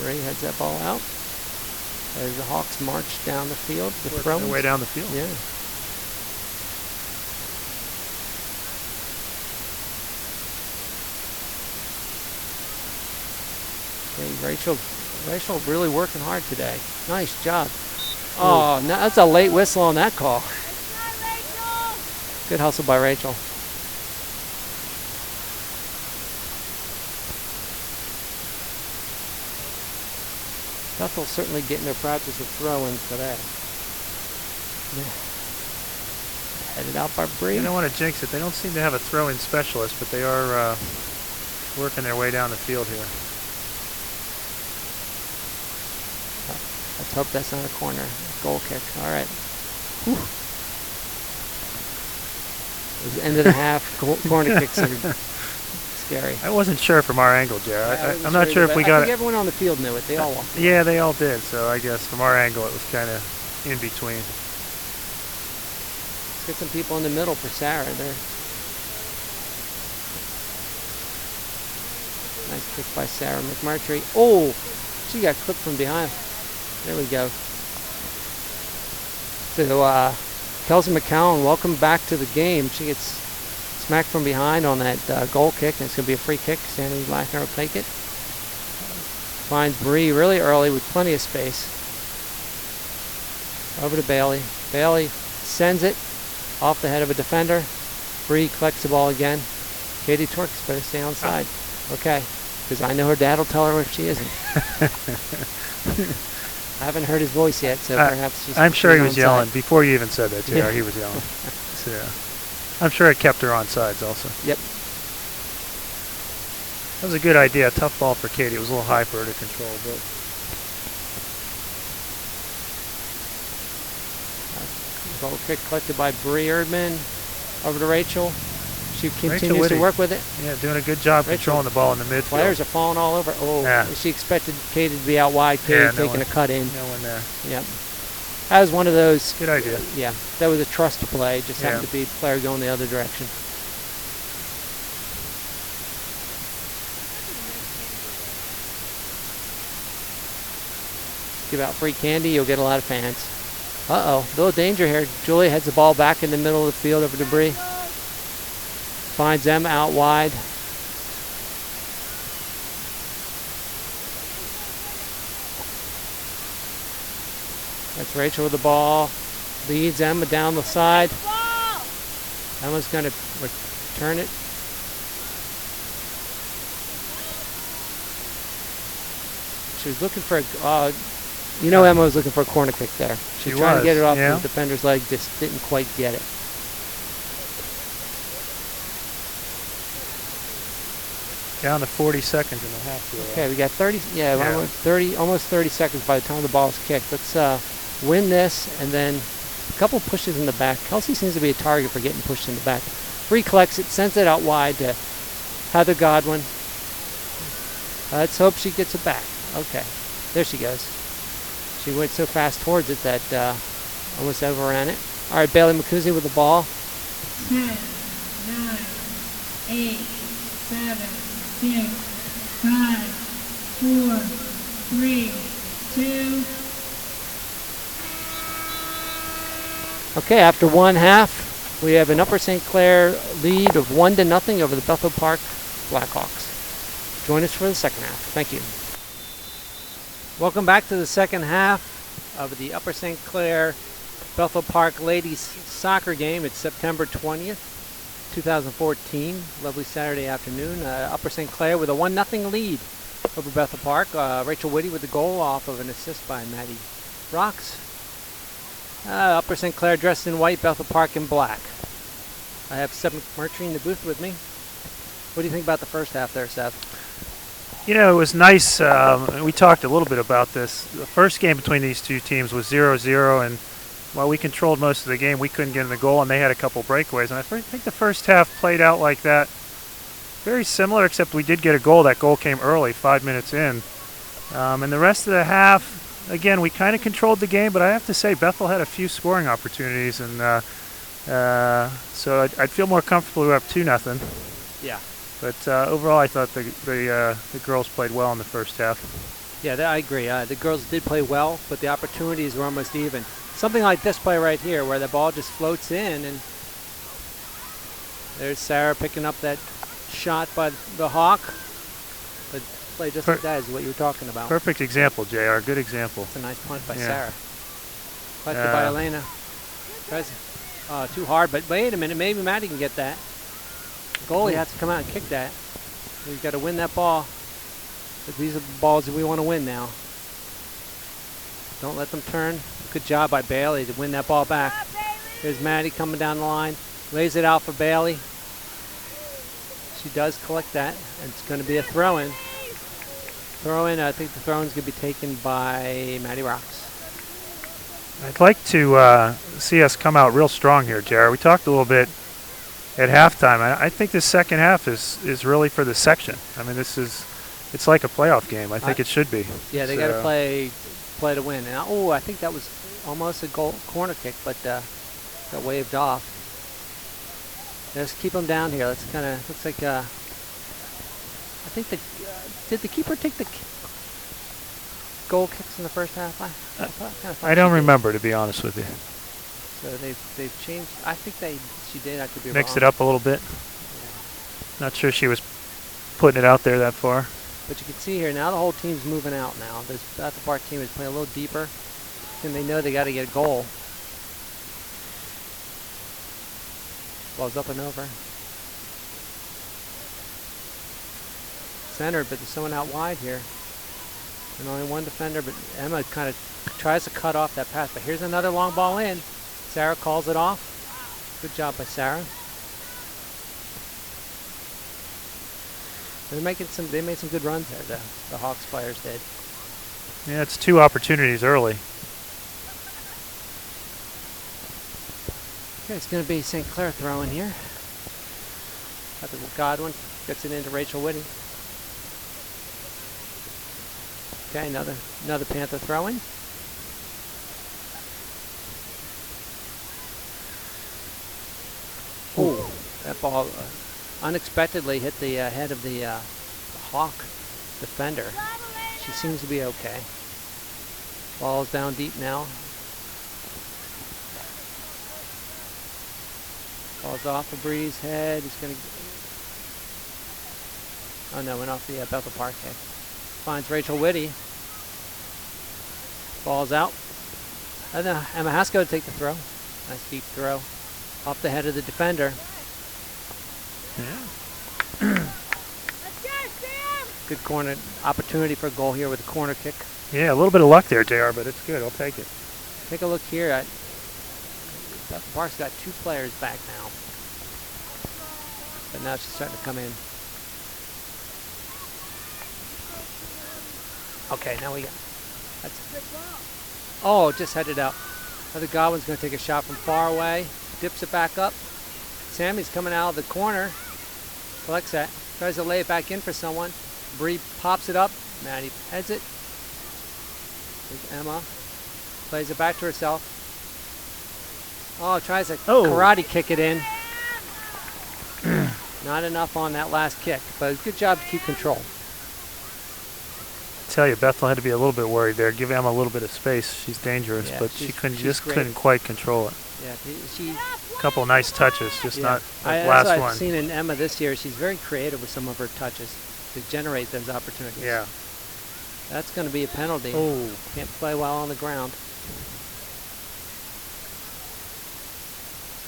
A: Ray heads that ball out as the Hawks march down the field. The
B: Working their way down the field.
A: Yeah. Okay, Rachel really working hard today. Nice job. Oh, no, that's a late whistle on that call. Good hustle by Rachel. Bethel's certainly getting their practice of throwing today. Yeah. Headed out by Bree.
B: I don't want to jinx it. They don't seem to have a throw-in specialist, but they are working their way down the field here.
A: Let's hope that's not a corner. Goal kick. All right. Whew. It was the end of the half. Corner kicks are scary.
B: I wasn't sure from our angle, Jared. I'm not sure if we got it.
A: I think everyone on the field knew it. They all walked.
B: Yeah, they all did. So I guess from our angle, it was kind of in between.
A: Let's get some people in the middle for Sarah. Nice kick by Sarah McMurtry. Oh, she got clipped from behind. There we go. So Kelsey McCowan, welcome back to the game. She gets smacked from behind on that goal kick, and it's going to be a free kick. Sandy Lackner will take it. Finds Bree really early with plenty of space. Over to Bailey. Bailey sends it off the head of a defender. Bree collects the ball again. Katie Torks better stay on side. Okay, because I know her dad will tell her if she isn't. I haven't heard his voice yet, so perhaps she's...
B: I'm sure he was yelling. Before you even said that, JR, he was yelling. So, yeah. I'm sure it kept her on sides also.
A: Yep.
B: That was a good idea. Tough ball for Katie. It was a little high for her to control. But
A: goal kick collected by Bree Erdman. Over to Rachel. She continues to work with it.
B: Yeah, doing a good job controlling the ball in the midfield.
A: Players are falling all over. Oh, yeah. She expected Katie to be out wide. Katie taking a cut in.
B: No one there.
A: Yep. That was one of those.
B: Good idea.
A: Yeah, that was a trust play. Just happened to be the player going the other direction. Give out free candy, you'll get a lot of fans. Uh-oh, little danger here. Julia heads the ball back in the middle of the field over to Bree. Finds them out wide. Rachel with the ball. Leads Emma down the side. Emma's going to return it. She was looking for a, Emma was looking for a corner kick there. She was trying to get it off the defender's leg, just didn't quite get it.
B: Down to 40 seconds in the half here.
A: Okay, we got 30, almost 30 seconds by the time the ball is kicked. Let's win this, and then a couple pushes in the back. Kelsey seems to be a target for getting pushed in the back. Recollects it, sends it out wide to Heather Godwin. Let's hope she gets it back. Okay, there she goes. She went so fast towards it that almost overran it. All right, Bailey McCusi with the ball.
C: 10, 9, 8, 7, 6, 5, 4, 3, 2.
A: Okay, after one half, we have an Upper St. Clair lead of 1-0 over the Bethel Park Blackhawks. Join us for the second half. Thank you. Welcome back to the second half of the Upper St. Clair Bethel Park ladies soccer game. It's September 20th, 2014. Lovely Saturday afternoon. Upper St. Clair with a 1-0 lead over Bethel Park. Rachel Whitty with the goal off of an assist by Maddie Rocks. Upper St. Clair dressed in white, Bethel Park in black. I have Seth McMurtry in the booth with me. What do you think about the first half there, Seth?
B: You know, it was nice. We talked a little bit about this. The first game between these two teams was 0-0, and while we controlled most of the game, we couldn't get in the goal, and they had a couple breakaways. And I think the first half played out like that. Very similar, except we did get a goal. That goal came early, 5 minutes in. And the rest of the half, again, we kind of controlled the game, but I have to say Bethel had a few scoring opportunities, and so I'd feel more comfortable we were up 2-0.
A: Yeah.
B: But overall, I thought the girls played well in the first half.
A: Yeah, I agree. The girls did play well, but the opportunities were almost even. Something like this play right here, where the ball just floats in, and there's Sarah picking up that shot by the Hawk. But play just like that is what you were talking about.
B: Perfect example, JR. Good example.
A: It's a nice punt by Sarah. Collected by Elena. Tries too hard, but wait a minute. Maybe Maddie can get that. The goalie has to come out and kick that. We've got to win that ball. But these are the balls that we want to win now. Don't let them turn. Good job by Bailey to win that ball back. Here's Maddie coming down the line. Lays it out for Bailey. She does collect that. And it's going to be a throw-in. Throw-in. I think the throw-in is going to be taken by Maddie Rocks.
B: I'd like to see us come out real strong here, Jared. We talked a little bit at halftime. I think this second half is really for the section. I mean, it's like a playoff game. I think it should be.
A: Yeah, they got to play to win. And, I think that was almost a corner kick, but got waved off. Let's keep them down here. Let's kind of looks like I think did the keeper take the goal kicks in the first half?
B: I don't remember, to be honest with you.
A: So they've changed. I think she did. I could be
B: mixed
A: wrong.
B: It up a little bit. Yeah. Not sure she was putting it out there that far.
A: But you can see here now the whole team's moving out now. This Bethel Park team is playing a little deeper, and they know they got to get a goal. Ball's up and over. Centered, but there's someone out wide here. And only one defender, but Emma kind of tries to cut off that pass. But here's another long ball in. Sarah calls it off. Good job by Sarah. They made some good runs there, the Hawks players did.
B: Yeah, it's 2 opportunities early.
A: Okay, it's going to be St. Clair throwing here. Godwin gets it into Rachel Whitty. Okay, another Panther throwing. Oh, that ball unexpectedly hit the head of the Hawk defender. She seems to be okay. Ball's down deep now. Ball's off of Bree's head. He's going to... Oh no, went off the Bethel Park head. Finds Rachel Whitty. Ball's out. And then Emma Haskell to take the throw. Nice deep throw. Off the head of the defender.
B: Yeah.
A: Good corner opportunity for a goal here with a corner kick.
B: Yeah, a little bit of luck there, JR, but it's good. I'll take it.
A: Take a look here at Bethel Park's got 2 players back now. But now she's starting to come in. Okay, now we got. Oh, just headed out. Another Godwin's going to take a shot from far away. Dips it back up. Sammy's coming out of the corner. Collects that. Tries to lay it back in for someone. Bree pops it up. Maddie heads it. There's Emma. Plays it back to herself. Oh, tries to karate kick it in. Not enough on that last kick, but good job to keep control.
B: I tell you, Bethel had to be a little bit worried there. Give Emma a little bit of space. She's dangerous,
A: Yeah,
B: but she couldn't quite control it.
A: Yeah, she.
B: A couple of nice touches, just not like
A: That's
B: last
A: what
B: one.
A: I've seen in Emma this year. She's very creative with some of her touches to generate those opportunities.
B: Yeah.
A: That's going to be a penalty.
B: Oh.
A: Can't play while on the ground. This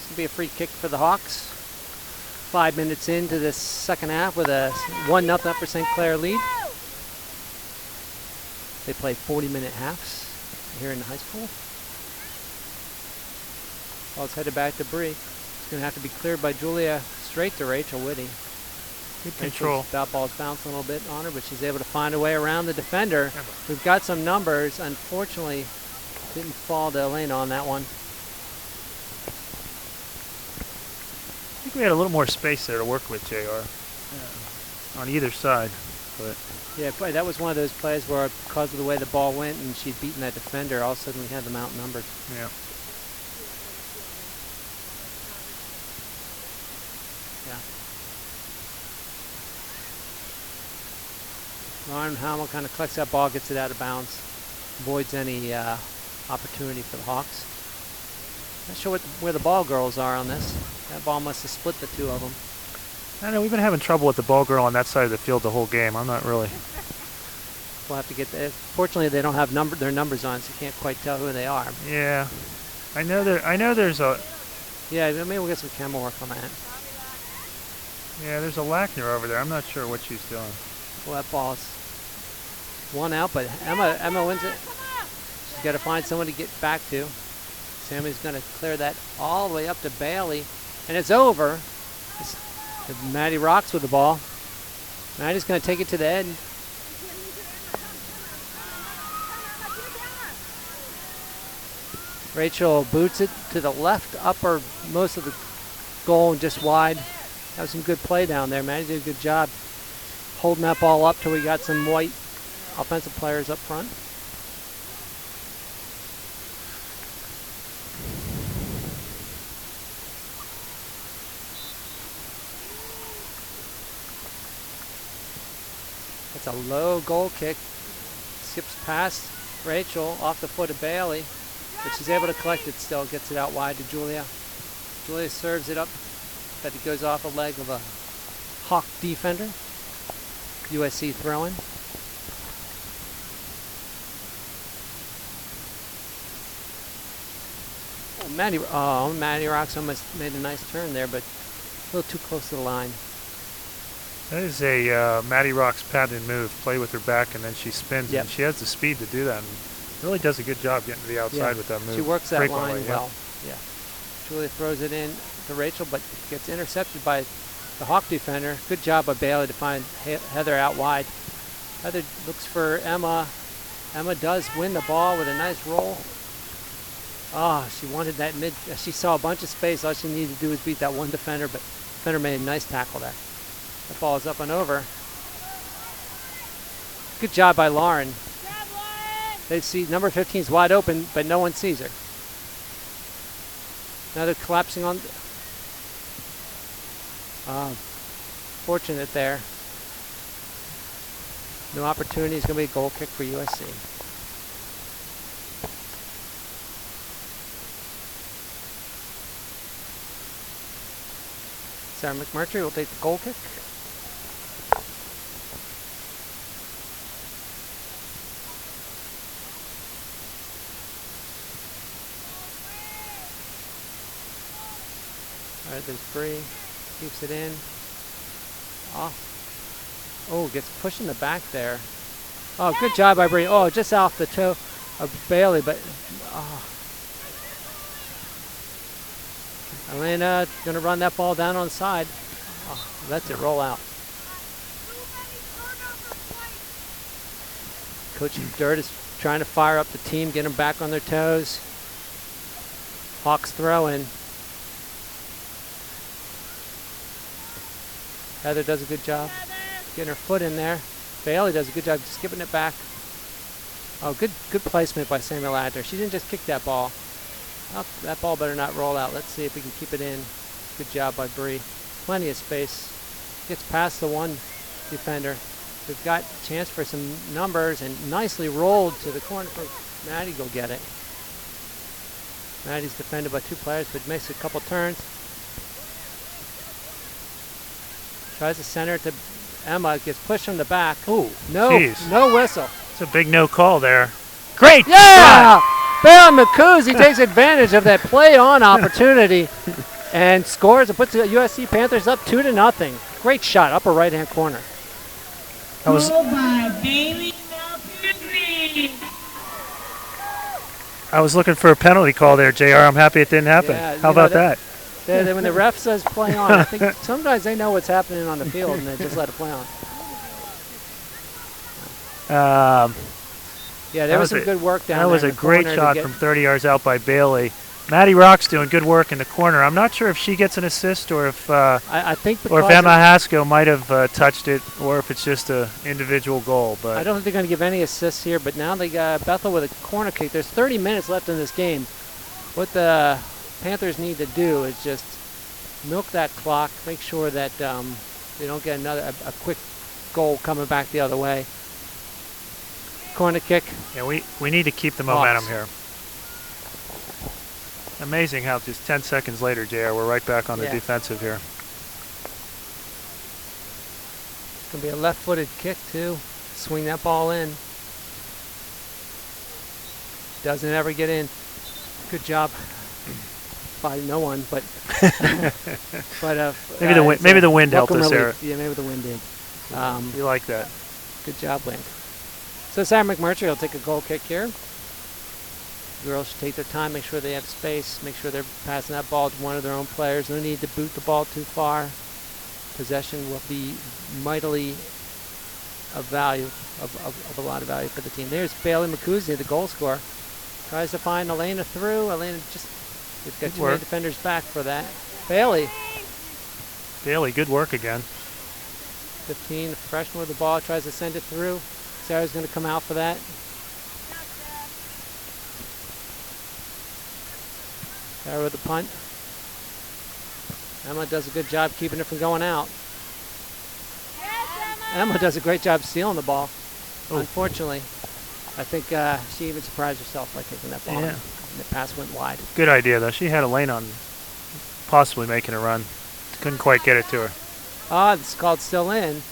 A: is going to be a free kick for the Hawks. 5 minutes into this second half with a 1-0 for St. Clair lead. They play 40-minute halves here in the high school. Ball's headed back to Bree. It's going to have to be cleared by Julia straight to Rachel Whitty.
B: Good control.
A: That ball's bouncing a little bit on her, but she's able to find a way around the defender. We've got some numbers. Unfortunately, didn't fall to Elena on that one.
B: I think we had a little more space there to work with, JR. On either side. But
A: yeah, boy, that was one of those plays where because of the way the ball went and she'd beaten that defender, all of a sudden we had them outnumbered.
B: yeah.
A: Lauren Hamill kind of collects that ball, gets it out of bounds, avoids any opportunity for the Hawks. Not sure where the ball girls are on this. That ball must have split the 2 of them.
B: I know we've been having trouble with the ball girl on that side of the field the whole game. I'm not really.
A: We'll have to get that. Fortunately, they don't have their numbers on, so you can't quite tell who they are.
B: Yeah, I know there's a.
A: Yeah, maybe we'll get some camera work on that.
B: Yeah, there's a Lackner over there. I'm not sure what she's doing.
A: Well, that ball's 1 out, but Emma wins it. She's got to find someone to get back to. Sammy's going to clear that all the way up to Bailey, and it's over. Maddie rocks with the ball. Maddie's going to take it to the end. Rachel boots it to the left upper most of the goal and just wide. That was some good play down there. Maddie did a good job holding that ball up till we got some white offensive players up front. That's a low goal kick. Skips past Rachel off the foot of Bailey, but she's able to collect it still. Gets it out wide to Julia. Julia serves it up, but it goes off a leg of a Hawk defender. USC throwing. Maddie Rocks almost made a nice turn there, but a little too close to the line.
B: That is a Maddie Rock's patented move. Play with her back and then she spins.
A: Yep.
B: And she has the speed to do that and really does a good job getting to the outside with that move.
A: She works that line
B: yeah.
A: well. Yeah. Julia throws it in to Rachel, but gets intercepted by the Hawk defender. Good job by Bailey to find Heather out wide. Heather looks for Emma. Emma does win the ball with a nice roll. Oh, she wanted that mid. She saw a bunch of space. All she needed to do was beat that one defender, but the defender made a nice tackle there. The ball is up and over. Good job by Lauren. They see number 15 is wide open, but no one sees her. Now they're collapsing on. Fortunate there. No opportunity. It's going to be a goal kick for USC. Sarah McMurtry will take the goal kick. All right, there's Bree. Keeps it in. Oh, gets pushed in the back there. Oh, good job by Bree. Oh, just off the toe of Bailey, but Elena gonna run that ball down on the side. Oh, lets it roll out. Coach Dirt is trying to fire up the team, get them back on their toes. Hawks throwing. Heather does a good job getting her foot in there. Bailey does a good job just giving it back. Oh, good placement by Samuel Adler. She didn't just kick that ball. Oh, that ball better not roll out. Let's see if we can keep it in. Good job by Bree. Plenty of space. Gets past the one defender. We've got a chance for some numbers and nicely rolled to the corner for Maddie. Go get it. Maddie's defended by 2 players, but makes a couple turns. Tries to center to Emma. Gets pushed from the back.
B: Ooh,
A: no whistle.
B: It's a big no call there. Great
A: Yeah!
B: shot!
A: Bailey McCousey takes advantage of that play-on opportunity and scores and puts the USC Panthers up 2-0. Great shot, upper right-hand corner.
C: Goal by Bailey McCousey.
B: I was looking for a penalty call there, JR. I'm happy it didn't happen.
A: Yeah,
B: How about that?
A: When the ref says play on, I think sometimes they know what's happening on the field and they just let it play on. Yeah, there was some good work down there.
B: That was a great shot from 30 yards out by Bailey. Maddie Rock's doing good work in the corner. I'm not sure if she gets an assist or if
A: I think
B: or if Emma Haskell might have touched it, or if it's just an individual goal. But
A: I don't think they're going to give any assists here. But now they got Bethel with a corner kick. There's 30 minutes left in this game. What the Panthers need to do is just milk that clock, make sure that they don't get a quick goal coming back the other way. Corner kick.
B: Yeah, we need to keep the momentum here. Amazing how just 10 seconds later, JR, we're right back on the defensive here.
A: It's going to be a left-footed kick, too. Swing that ball in. Doesn't ever get in. Good job by no one, but
B: maybe the wind helped us there.
A: Yeah, maybe the wind did.
B: You like that.
A: Good job, Lynn. So Sam McMurtry will take a goal kick here. Girls should take their time, make sure they have space, make sure they're passing that ball to one of their own players. No need to boot the ball too far. Possession will be mightily of value, of a lot of value for the team. There's Bailey McCousey, the goal scorer. Tries to find Elena through. Elena just, they've got 2 man defenders back for that. Bailey,
B: good work again.
A: 15, the freshman with the ball, tries to send it through. Sarah's going to come out for that. Sarah with the punt. Emma does a good job keeping it from going out.
C: Yes,
A: Emma does a great job stealing the ball.
B: Ooh.
A: Unfortunately, I think she even surprised herself by taking that ball.
B: Yeah.
A: And the pass went wide.
B: Good idea, though. She had a lane on possibly making a run. Couldn't quite get it to her.
A: It's called still in.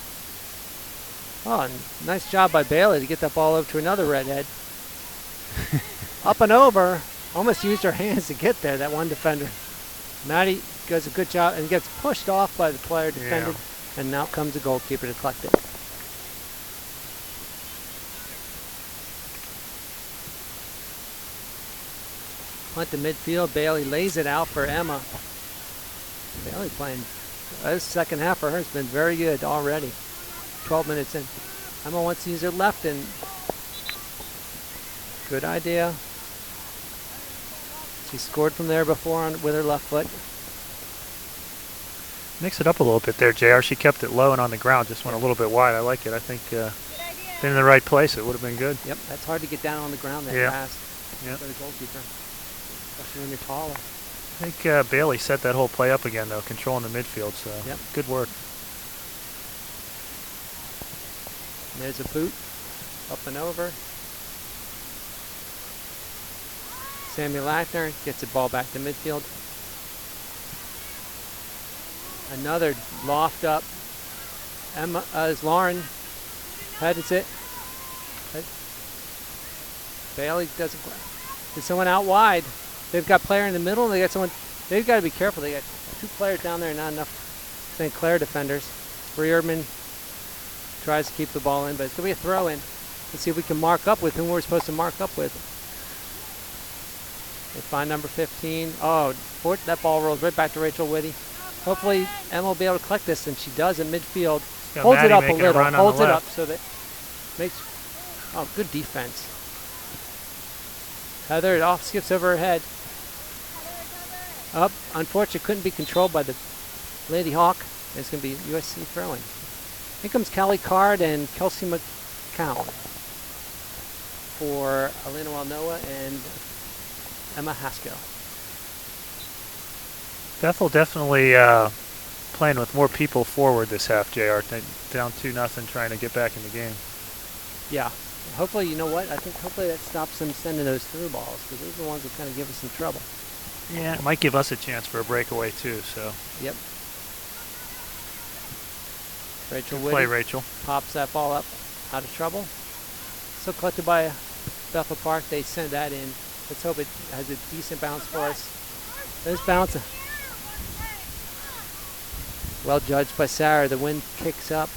A: Oh, nice job by Bailey to get that ball over to another redhead. Up and over. Almost used her hands to get there, that one defender. Maddie does a good job and gets pushed off by the player defended. Yeah. And now comes the goalkeeper to collect it. Punt to midfield. Bailey lays it out for Emma. Bailey playing. This second half for her has been very good already. 12 minutes in. Emma wants to use her left and good idea. She scored from there before with her left foot.
B: Mix it up a little bit there, JR. She kept it low and on the ground, just went a little bit wide. I like it. I think been in the right place, it would have been good.
A: Yep, that's hard to get down on the ground that fast for the goalkeeper, especially when you're taller.
B: I think Bailey set that whole play up again, though, controlling the midfield, so good work.
A: And there's a boot, up and over. Samuel Lackner gets the ball back to midfield. Another loft up. Emma, as Lauren heads it. Bailey doesn't. There's someone out wide. They've got player in the middle, and they got someone. They've got to be careful. They got 2 players down there, not enough St. Clair defenders. Breerman tries to keep the ball in, but it's going to be a throw in. Let's see if we can mark up with whom we're supposed to mark up with. They find number 15. Oh, that ball rolls right back to Rachel Whitty. Hopefully Emma will be able to collect this, and she does at midfield. Holds it up a little. Holds it up so that makes. Oh, good defense. Heather, it off skips over her head. Up, unfortunately, couldn't be controlled by the Lady Hawk. It's going to be USC throwing. Here comes Callie Card and Kelsey McCown for Alina Walnoa and Emma Haskell.
B: Bethel definitely playing with more people forward this half, JR. Down 2-0, trying to get back in the game.
A: Yeah. Hopefully, you know what? I think hopefully that stops them sending those through balls, because those are the ones that kind of give us some trouble.
B: Yeah, it might give us a chance for a breakaway too. So.
A: Yep. Rachel
B: Good
A: Whitty
B: play, Rachel.
A: Pops that ball up, out of trouble. So collected by Bethel Park. They send that in. Let's hope it has a decent bounce for us. This bounce, well judged by Sarah. The wind kicks up.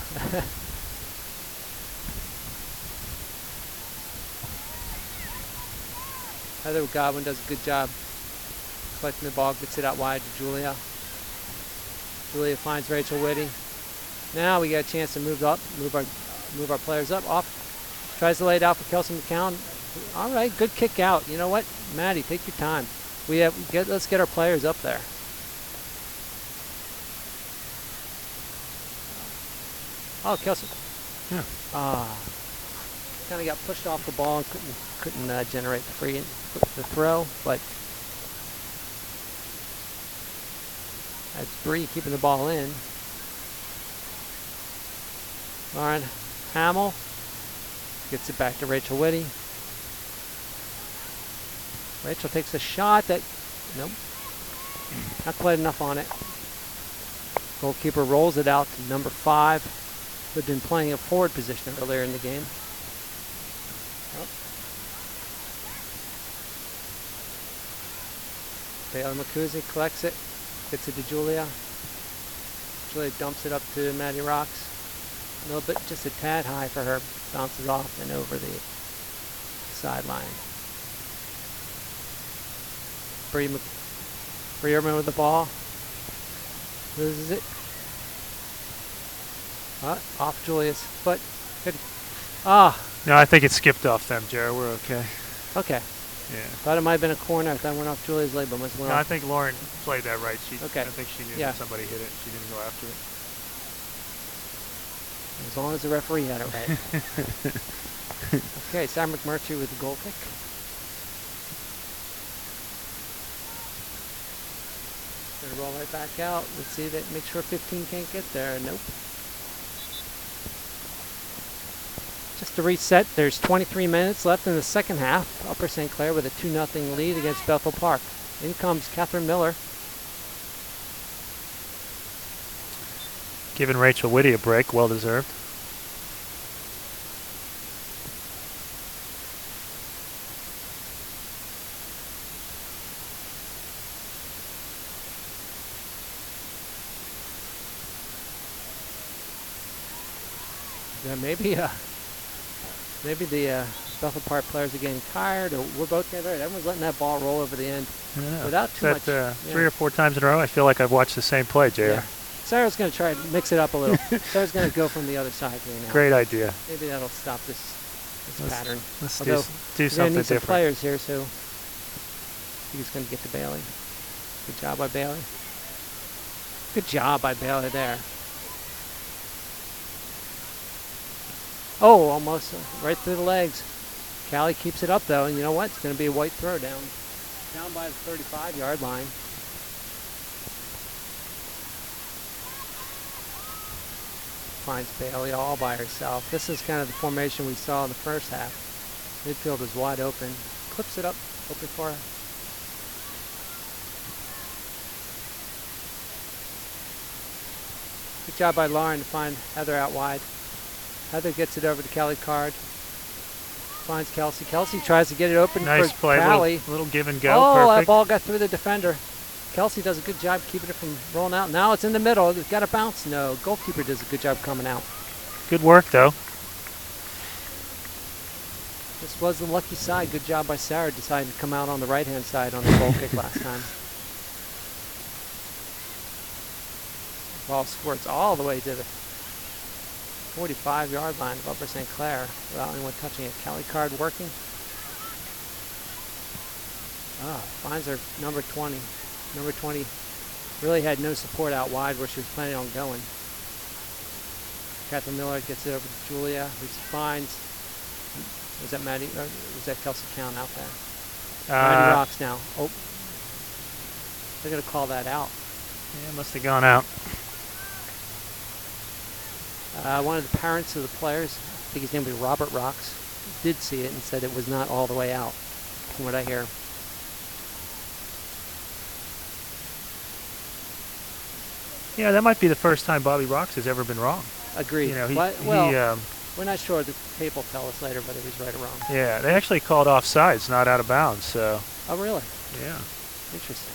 A: Heather Godwin does a good job collecting the ball, gets it out wide to Julia. Julia finds Rachel Whitty. Now we get a chance to move our players up. Off, tries to lay it out for Kelsey McCown. All right, good kick out. You know what, Maddie, take your time. Let's get our players up there. Oh, Kelsey.
B: Yeah.
A: Kind of got pushed off the ball and couldn't generate the throw, but that's Bree keeping the ball in. Lauren Hamill gets it back to Rachel Whitty. Rachel takes a shot that, nope, not quite enough on it. Goalkeeper rolls it out to number 5, who had been playing a forward position earlier in the game. Bailey McCusi collects it, gets it to Julia. Julia dumps it up to Maddie Rocks. A little bit, just a tad high for her. Bounces off and over the sideline. Breerman with the ball. Loses it. Off Julia's foot. Good.
B: No, I think it skipped off them, Jared. We're okay.
A: Okay.
B: Yeah.
A: Thought it might have been a corner. I thought it went off Julia's leg, but must have went off.
B: I think Lauren played that right.
A: Okay.
B: I think she knew that somebody hit it. She didn't go after it.
A: As long as the referee had it right. Okay, Sam McMurtry with the goal kick. Gonna roll right back out. Let's see that. Make sure 15 can't get there. Nope. Just to reset, there's 23 minutes left in the second half. Upper St. Clair with a 2-0 lead against Bethel Park. In comes Catherine Miller.
B: Giving Rachel Whitty a break, well deserved.
A: Maybe the Bethel Park players are getting tired, or we're both getting tired. Everyone's letting that ball roll over the end without too much.
B: 3 or 4 times in a row, I feel like I've watched the same play, JR.
A: Yeah. Sarah's going to try to mix it up a little. Sarah's going to go from the other side here now.
B: Great idea.
A: Maybe that'll stop this pattern.
B: Let's
A: Although
B: do something
A: need some
B: different.
A: players here, so he's going to get to Bailey. Good job by Bailey. Good job by Bailey there. Oh, almost right through the legs. Callie keeps it up though, and you know what? It's going to be a white throw down by the 35-yard line. Finds Bailey all by herself. This is kind of the formation we saw in the first half. Midfield is wide open. Clips it up, open for her. Good job by Lauren to find Heather out wide. Heather gets it over to Callie Card. Finds Kelsey. Kelsey tries to get it open
B: nice
A: for
B: play.
A: Callie.
B: Little give and go.
A: Oh,
B: Perfect.
A: that ball got through the defender. Kelsey does a good job keeping it from rolling out. Now it's in the middle. It's got to bounce. No, goalkeeper does a good job coming out.
B: Good work, though.
A: This was the lucky side. Good job by Sarah deciding to come out on the right-hand side on the goal kick last time. Ball squirts all the way to the 45-yard line of Upper St. Clair without anyone touching it. Kelly Card working. Finds her number 20. Number 20 really had no support out wide where she was planning on going. Catherine Miller gets it over to Julia, who finds. Was that Maddie? Or was that Kelsey Count out there? Maddie rocks now. Oh, they're gonna call that out.
B: Yeah, must have gone out.
A: One of the parents of the players, I think his name was Robert Rocks, did see it and said it was not all the way out, from what I hear.
B: Yeah, that might be the first time Bobby Rocks has ever been wrong.
A: Agreed.
B: You know,
A: we're not sure. The tape will tell us later whether he's right or wrong.
B: Yeah, they actually called offsides, not out of bounds. So.
A: Oh, really?
B: Yeah.
A: Interesting.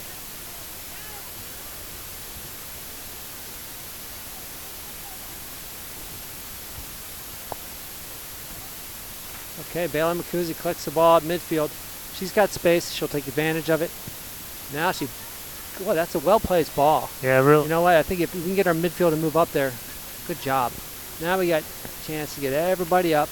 A: Okay, Bailey McCusey collects the ball at midfield. She's got space. She'll take advantage of it. Now boy, that's a well-placed ball.
B: Yeah, really.
A: You know what? I think if we can get our midfield to move up there, good job. Now we got a chance to get everybody up.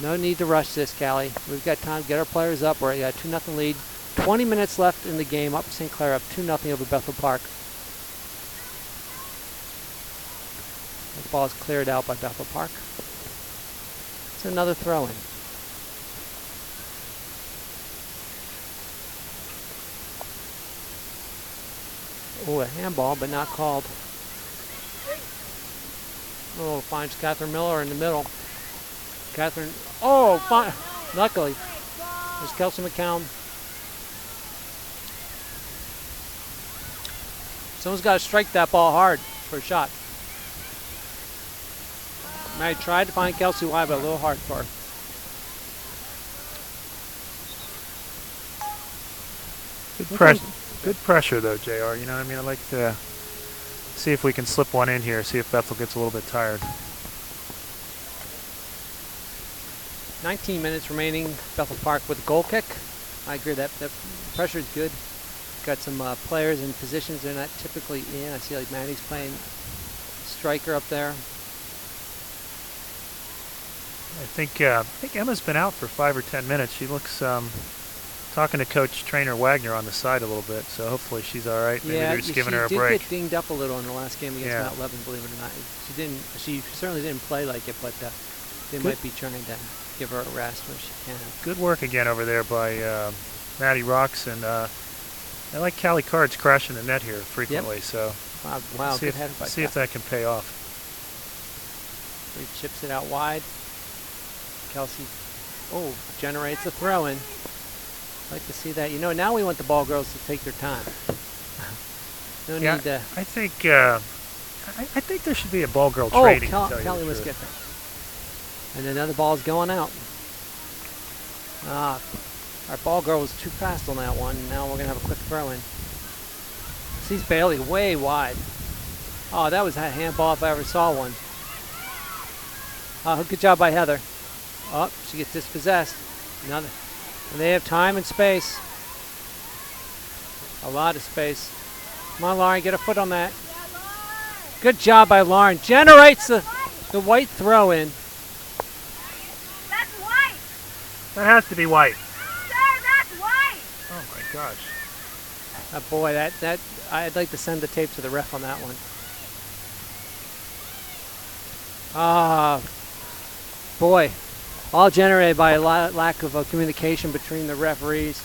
A: No need to rush this, Callie. We've got time to get our players up. We're at a 2-0 lead. 20 minutes left in the game. Upper St. Clair up 2-0 over Bethel Park. The ball is cleared out by Bethel Park. It's another throw-in. Oh, a handball, but not called. Oh, finds Catherine Miller in the middle. Catherine, fine. Luckily, there's Kelsey McCown. Someone's got to strike that ball hard for a shot. I tried to find Kelsey wide, but a little hard for her.
B: Good pressure, though, JR. You know what I mean? I'd like to see if we can slip one in here, see if Bethel gets a little bit tired.
A: 19 minutes remaining. Bethel Park with a goal kick. I agree that pressure is good. Got some players in positions they're not typically in. I see like Maddie's playing striker up there.
B: I think Emma's been out for 5 or 10 minutes. She looks talking to Coach Trainer Wagner on the side a little bit, so hopefully she's all right. Maybe they're just giving her a break.
A: She did get dinged up a little in the last game against Mount Lebanon, believe it or not. She certainly didn't play like it, but they might be trying to give her a rest when she can.
B: Good work again over there by Maddie Rocks, and I like Callie Cards crashing the net here frequently. Yep. So
A: wow,
B: see if that can pay off.
A: He chips it out wide. Kelsey, generates a throw-in. I'd like to see that. You know, now we want the ball girls to take their time. No need to.
B: I think there should be a ball girl training.
A: Kelly must get that. And another ball's going out. Our ball girl was too fast on that one. Now we're gonna have a quick throw-in. Sees Bailey way wide. Oh, that was a handball if I ever saw one. Good job by Heather. Oh, she gets dispossessed. Another. And they have time and space. A lot of space. Come on, Lauren, get a foot on that. Good job by Lauren. Generates the white throw-in.
C: That's white.
B: That has to be white.
C: Sir, that's white.
B: Oh my gosh.
A: Boy, that I'd like to send the tape to the ref on that one. Boy. All generated by a lack of communication between the referees.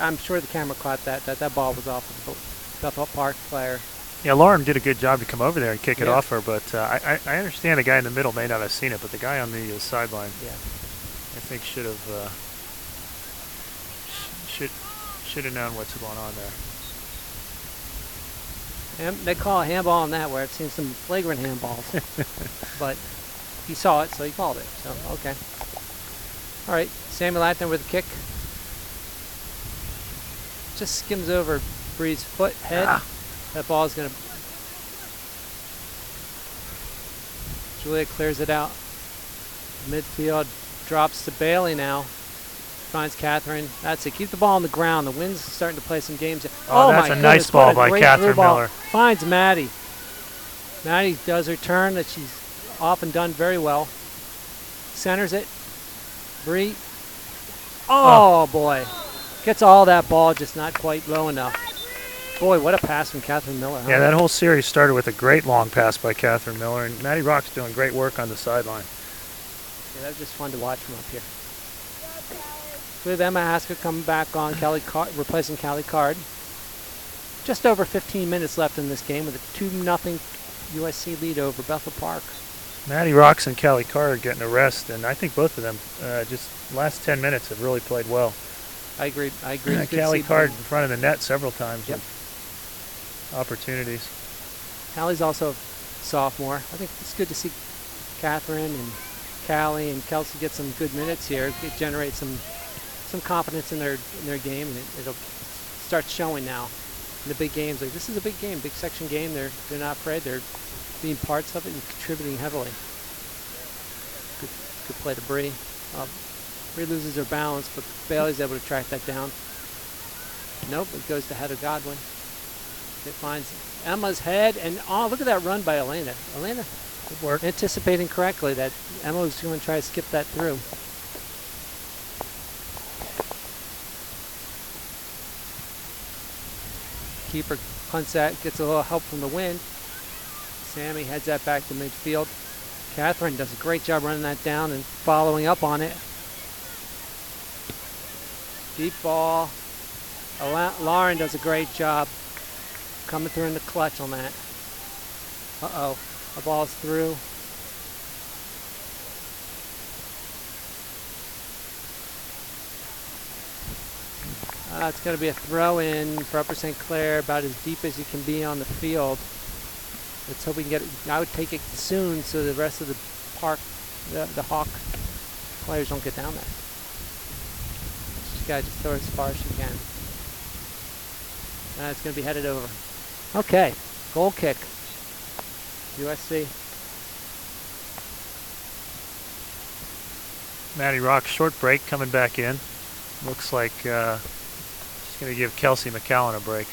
A: I'm sure the camera caught that ball was off of the Bethel Park player.
B: Yeah, Lauren did a good job to come over there and kick it off her, but I understand the guy in the middle may not have seen it, but the guy on the sideline, I think should have known what's going on there.
A: And they call a handball on that, where I've seen some flagrant handballs, but. He saw it, so he called it. So, okay. All right, Samuel Atton with a kick. just skims over Bree's head. That ball is going to. Julia clears it out. Midfield drops to Bailey now. Finds Catherine. That's it. Keep the ball on the ground. The wind's starting to play some games.
B: Oh, that's
A: my
B: a nice
A: goodness,
B: ball
A: what a
B: by
A: great
B: Catherine
A: through ball.
B: Miller.
A: Finds Maddie. Maddie does her turn that she's often done very well. Centers it. Bree. Oh, boy. Gets all that ball, just not quite low enough. Boy, what a pass from Catherine Miller. Huh?
B: Yeah, that whole series started with a great long pass by Catherine Miller, and Maddie Rock's doing great work on the sideline.
A: Yeah, that was just fun to watch from up here. With Emma Hasker coming back on, replacing Callie Card. Just over 15 minutes left in this game with a 2-0 USC lead over Bethel Park.
B: Maddie Rocks and Callie Card are getting a rest, and I think both of them just last 10 minutes have really played well.
A: I agree.
B: Callie Card in front of the net several times.
A: Yep.
B: With opportunities.
A: Callie's also a sophomore. I think it's good to see Catherine and Callie and Kelsey get some good minutes here. Generate some confidence in their game, and it'll start showing now in the big games. Like, this is a big game, big section game. They're not afraid. They're being parts of it and contributing heavily. Good play to Bree. Bree loses her balance, but Bailey's able to track that down. Nope, it goes to Heather Godwin. It finds Emma's head, and oh, look at that run by Elena. Elena,
B: good work.
A: Anticipating correctly that Emma was going to try to skip that through. Keeper punts that, gets a little help from the wind. Sammy heads that back to midfield. Catherine does a great job running that down and following up on it. Deep ball. Lauren does a great job coming through in the clutch on that. Uh-oh, the ball's through. It's going to be a throw-in for Upper St. Clair, about as deep as you can be on the field. Let's hope we can get it. I would take it soon so the rest of the park, the Hawk players don't get down there. She's got to just throw it as far as she can. It's going to be headed over. Okay, goal kick. USC.
B: Maddie Rock, short break coming back in. Looks like she's going to give Kelsey McCallan a break.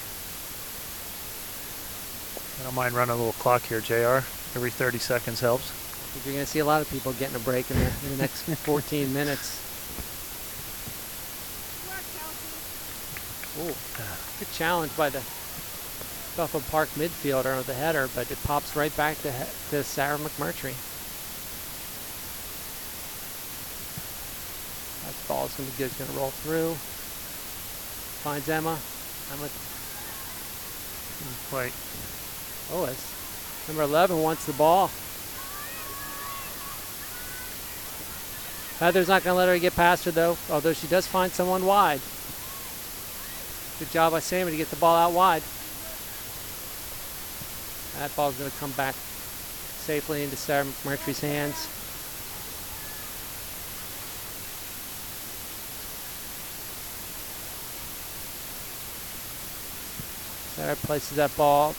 B: I don't mind running a little clock here, JR. Every 30 seconds helps.
A: I think you're going to see a lot of people getting a break in the next 14 minutes. Ooh, good challenge by the Bethel Park midfielder with the header, but it pops right back to Sarah McMurtry. That ball is going to be good. It's going to roll through. Finds Emma.
B: Wait.
A: Oh, it's number 11 wants the ball. Heather's not going to let her get past her, though, although she does find someone wide. Good job by Sammy to get the ball out wide. That ball's going to come back safely into Sarah McMurtry's hands. Sarah places that ball.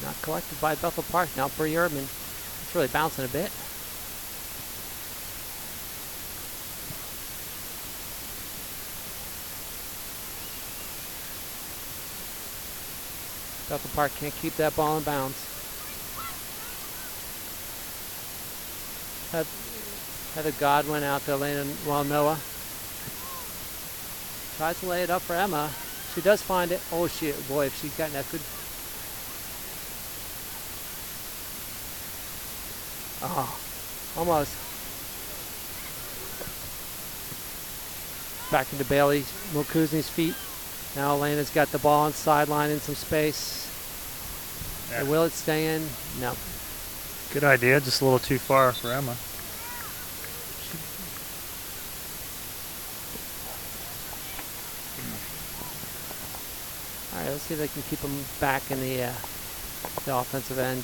A: Not collected by Bethel Park. Now Bree Urban. It's really bouncing a bit. Bethel Park can't keep that ball in bounds. Heather Godwin out to Elena Noah. Tries to lay it up for Emma. She does find it. Oh, boy, if she's gotten that good. Oh, almost. Back into Bailey Mulkuzny's feet. Now Elena's got the ball on sideline in some space.
B: Yeah.
A: And will it stay in? No.
B: Good idea, just a little too far for Emma.
A: All right, let's see if they can keep them back in the offensive end.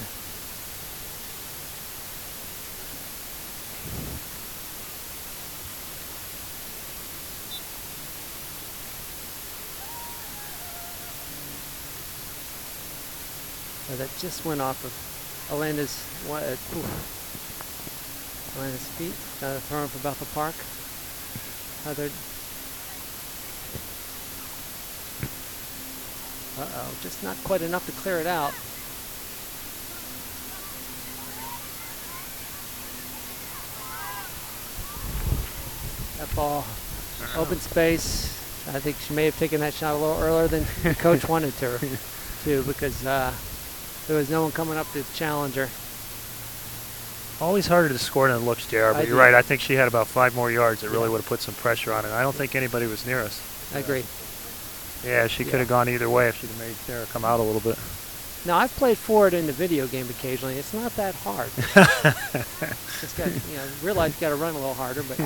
A: That just went off of Elena's feet. Throwing for Bethel Park. Uh-oh, just not quite enough to clear it out. That ball, open space. I think she may have taken that shot a little earlier than the coach wanted her to, because there was no one coming up to challenge her.
B: Always harder to score than it looks, JR, but you're right. I think she had about 5 more yards that really would have put some pressure on it. I don't think anybody was near us.
A: I agree.
B: Yeah, she could have gone either way if she'd have made Sarah come out a little bit.
A: Now, I've played forward in the video game occasionally. It's not that hard. Just got, realize you got to run a little harder, but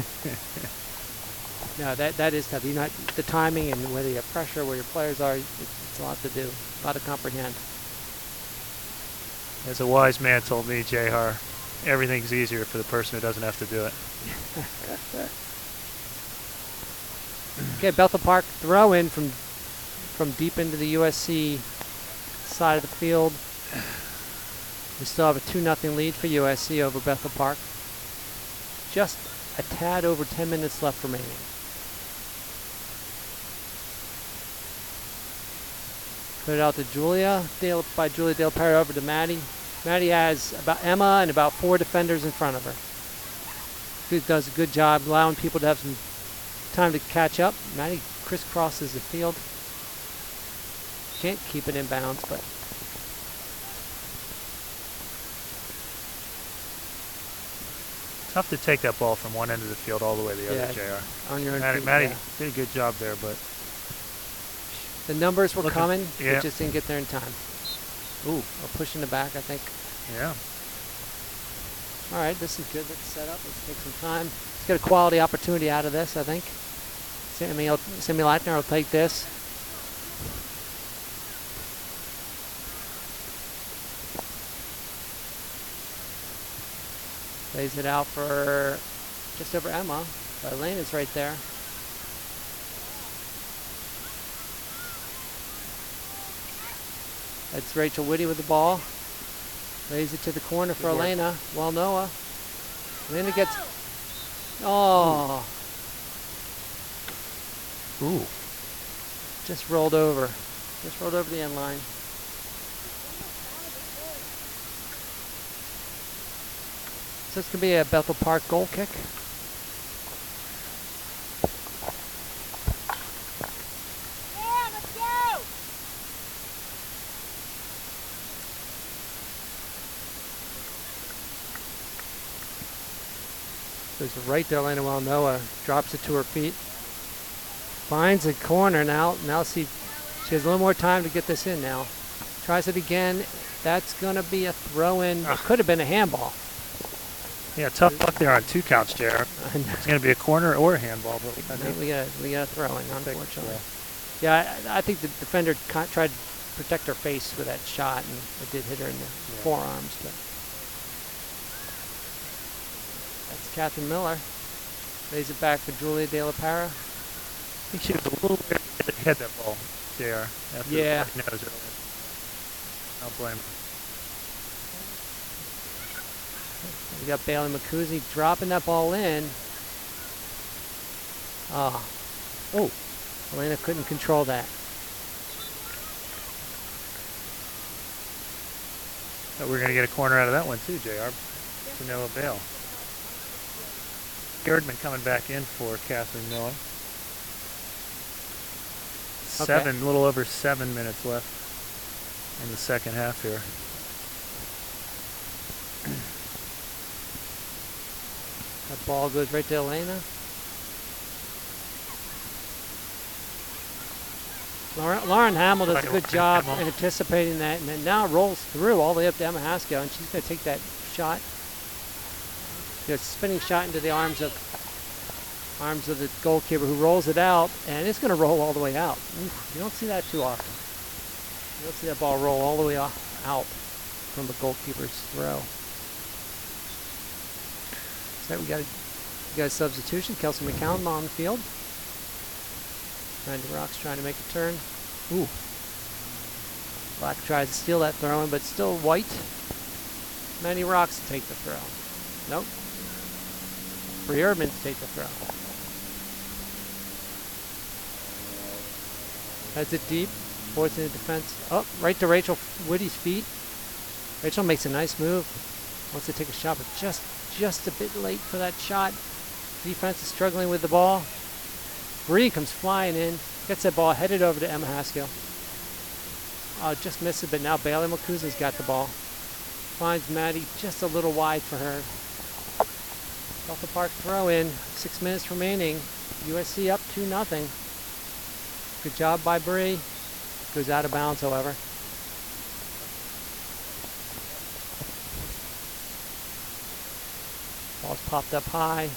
A: no, that is tough. The timing and whether you have pressure, where your players are, it's a lot to do, a lot to comprehend.
B: As a wise man told me, JR, everything's easier for the person who doesn't have to do it.
A: Okay, Bethel Park throw in from deep into the USC side of the field. We still have a 2-0 lead for USC over Bethel Park. Just a tad over 10 minutes left remaining. Put it out to Julia Dale Perry over to Maddie. Maddie has about Emma and about 4 defenders in front of her. She does a good job allowing people to have some time to catch up. Maddie crisscrosses the field. Can't keep it in bounds, but
B: tough to take that ball from one end of the field all the way to the other, JR.
A: On your own feet,
B: Maddie did a good job there, but
A: the numbers were coming.
B: Yeah.
A: They just didn't get there in time. Ooh, a push in the back, I think.
B: Yeah.
A: All right, this is good. Let's set up. Let's take some time. Let's get a quality opportunity out of this, I think. Sammy Leitner will take this. Lays it out for just over Emma. Elena's right there. That's Rachel Whitty with the ball. Lays it to the corner for Elena. Well, Noah. Elena gets... Oh.
B: Ooh.
A: Just rolled over. Just rolled over the end line. So this could be a Bethel Park goal kick.
C: Yeah, let's go!
A: Goes right to Elena while Noah drops it to her feet. Finds a corner now. Now she has a little more time to get this in now. Tries it again. That's going to be a throw-in. It could have been a handball.
B: Yeah, tough luck there on 2 counts, JR. It's going to be a corner or a handball, but
A: we got a throw-in, unfortunately. Yeah, I think the defender tried to protect her face with that shot, and it did hit her in the forearms. But that's Catherine Miller. Lays it back for Julia De La Parra.
B: I think she was a little weird to hit that ball, JR.
A: Yeah.
B: I'll blame her.
A: We got Bailey McCusi dropping that ball in. Oh, Elena couldn't control that.
B: But we're going to get a corner out of that one too, JR. To Noah Bale. Gerdman coming back in for Catherine Miller. A little over 7 minutes left in the second half here.
A: That ball goes right to Elena. Lauren Hamill does a good job in anticipating that, and then now rolls through all the way up to Emma Haskell, and she's going to take that shot. A spinning shot into the arms of the goalkeeper, who rolls it out, and it's going to roll all the way out. Oof, you don't see that too often. You don't see that ball roll all the way out from the goalkeeper's throw. So we got a substitution. Kelsey McCallum on the field. Randy Rock's trying to make a turn. Ooh. Black tries to steal that throw in, but still white. Maddie Rocks to take the throw. Nope. Bree Erdman to take the throw. Heads it deep, forcing the defense. Oh, right to Rachel Woody's feet. Rachel makes a nice move. Wants to take a shot, but just a bit late for that shot. Defense is struggling with the ball. Bree comes flying in, gets that ball headed over to Emma Haskell. Oh, just missed it, but now Bailey Malkuzin's got the ball. Finds Maddie just a little wide for her. Bethel Park throw in, 6 minutes remaining. USC up 2-0. Good job by Bree. Goes out of bounds, however. Ball's popped up high.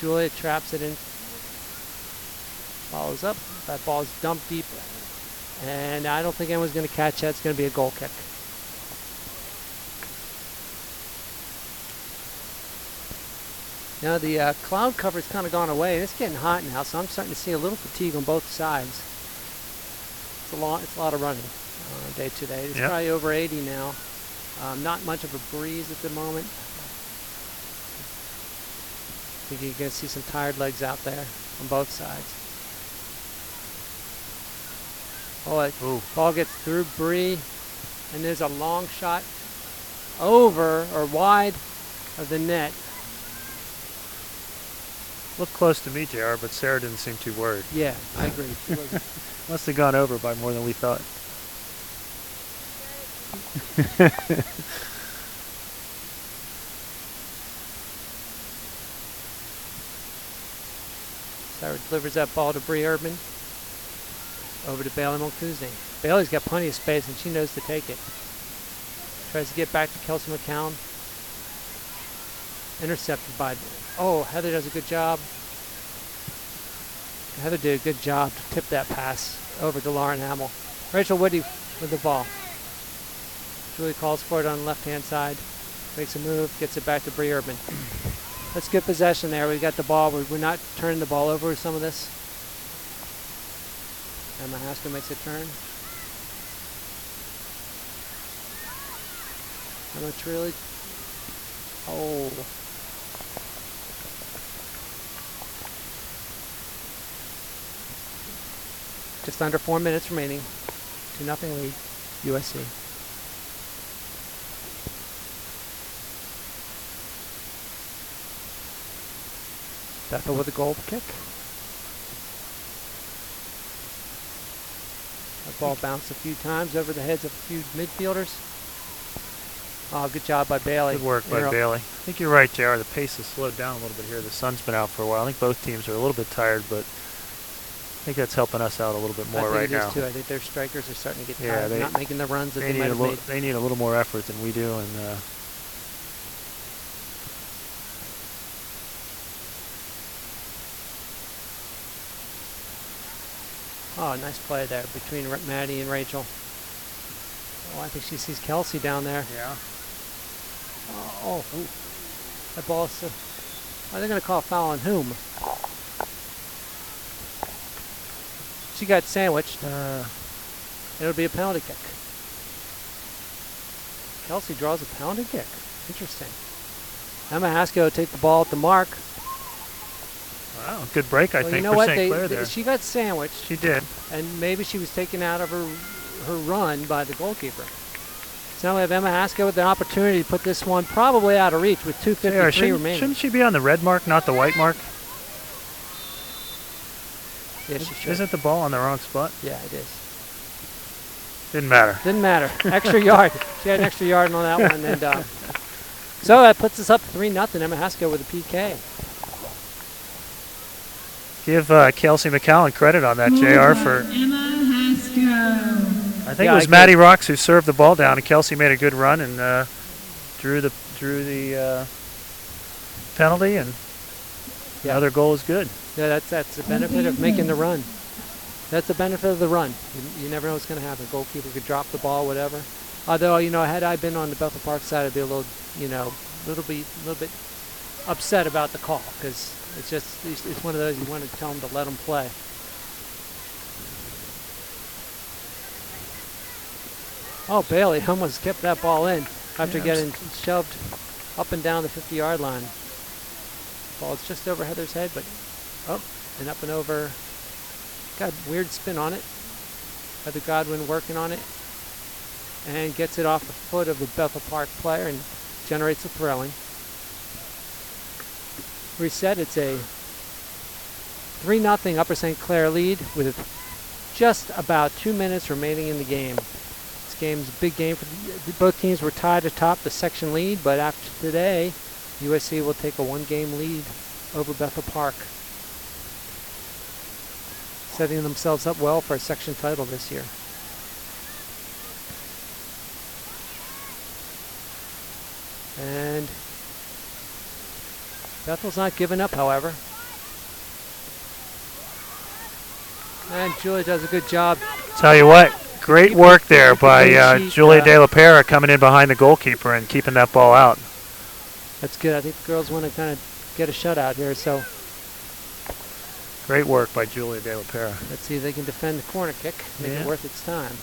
A: Julia traps it in. Follows up. That ball's dumped deep. And I don't think anyone's going to catch that. It's going to be a goal kick. Now the cloud cover's kind of gone away. It's getting hot now, so I'm starting to see a little fatigue on both sides. It's a lot of running day to day. It's probably over 80 now. Not much of a breeze at the moment. I think you're going to see some tired legs out there on both sides. Oh, ball gets through Bree, and there's a long shot over or wide of the net.
B: Looked close to me, JR, but Sarah didn't seem too worried.
A: Yeah, I agree.
B: Must have gone over by more than we thought.
A: Sarah delivers that ball to Bree Erdman. Over to Bailey Malkuzi. Bailey's got plenty of space, and she knows to take it. Tries to get back to Kelsey McCown. Intercepted by... Oh, Heather does a good job. Heather did a good job to tip that pass over to Lauren Hamill. Rachel Woody with the ball. Julie calls for it on the left-hand side. Makes a move, gets it back to Bree Erdman. Let's get possession there. We got the ball. We're not turning the ball over with some of this. Emma Haskell makes a turn. Emma Trilly. Oh. Just under 4 minutes remaining. 2-0 lead, USC. Bethel with a goal kick. That ball bounced a few times over the heads of a few midfielders. Oh, good job by Bailey.
B: Good work by Bailey. I think you're right, JR. The pace has slowed down a little bit here. The sun's been out for a while. I think both teams are a little bit tired, but I think that's helping us out a little bit more right now.
A: I think it is too. I think their strikers are starting to get tired. They're not making the runs that they might have made.
B: They need a little more effort than we do, and
A: oh, nice play there between Maddie and Rachel. Oh, I think she sees Kelsey down there.
B: Yeah.
A: Oh, that ball is... Are they going to call a foul on whom? She got sandwiched. It'll be a penalty kick. Kelsey draws a penalty kick. Interesting. Emma Haskell will take the ball at the mark.
B: Wow, good break, I think,
A: you know
B: for
A: what?
B: St. Clair there.
A: She got sandwiched.
B: She did.
A: And maybe she was taken out of her run by the goalkeeper. So now we have Emma Haskell with the opportunity to put this one probably out of reach with 2:53 remaining.
B: Shouldn't she be on the red mark, not the white mark?
A: Yeah, she should.
B: Isn't the ball on the wrong spot?
A: Yeah, it is.
B: Didn't matter.
A: Didn't matter. Extra yard. She had an extra yard on that one. And so that puts us up 3-0. Emma Haskell with a PK.
B: Give Kelsey McCowan credit on that, JR, for...
C: Emma Haskell.
B: I think it was Maddie Rocks who served the ball down, and Kelsey made a good run and drew the penalty, and the other goal is good.
A: Yeah, that's the benefit of making the run. That's the benefit of the run. You never know what's going to happen. Goalkeeper could drop the ball, whatever. Although, had I been on the Bethel Park side, I'd be a little bit upset about the call, because it's one of those you want to tell them to let them play. Oh, Bailey almost kept that ball in after
B: Yeah,
A: getting shoved up and down the 50-yard line. Ball's just over Heather's head, but up and up and over. Got a weird spin on it. Heather Godwin working on it. And gets it off the foot of the Bethel Park player and generates a throw-in. Reset, it's a 3-0 Upper St. Clair lead with just about 2 minutes remaining in the game. This game's a big game. Both teams were tied atop the section lead, but after today, USC will take a 1-game lead over Bethel Park, setting themselves up well for a section title this year. And Bethel's not giving up, however. And Julie does a good job.
B: Tell you what, great work there by
A: sheet,
B: Julia De La Pera coming in behind the goalkeeper and keeping that ball out.
A: That's good. I think the girls want to kind of get a shutout here, so
B: Great work by Julia De La Pera.
A: let's see if they can defend the corner kick, make it
B: Yeah.
A: worth its time.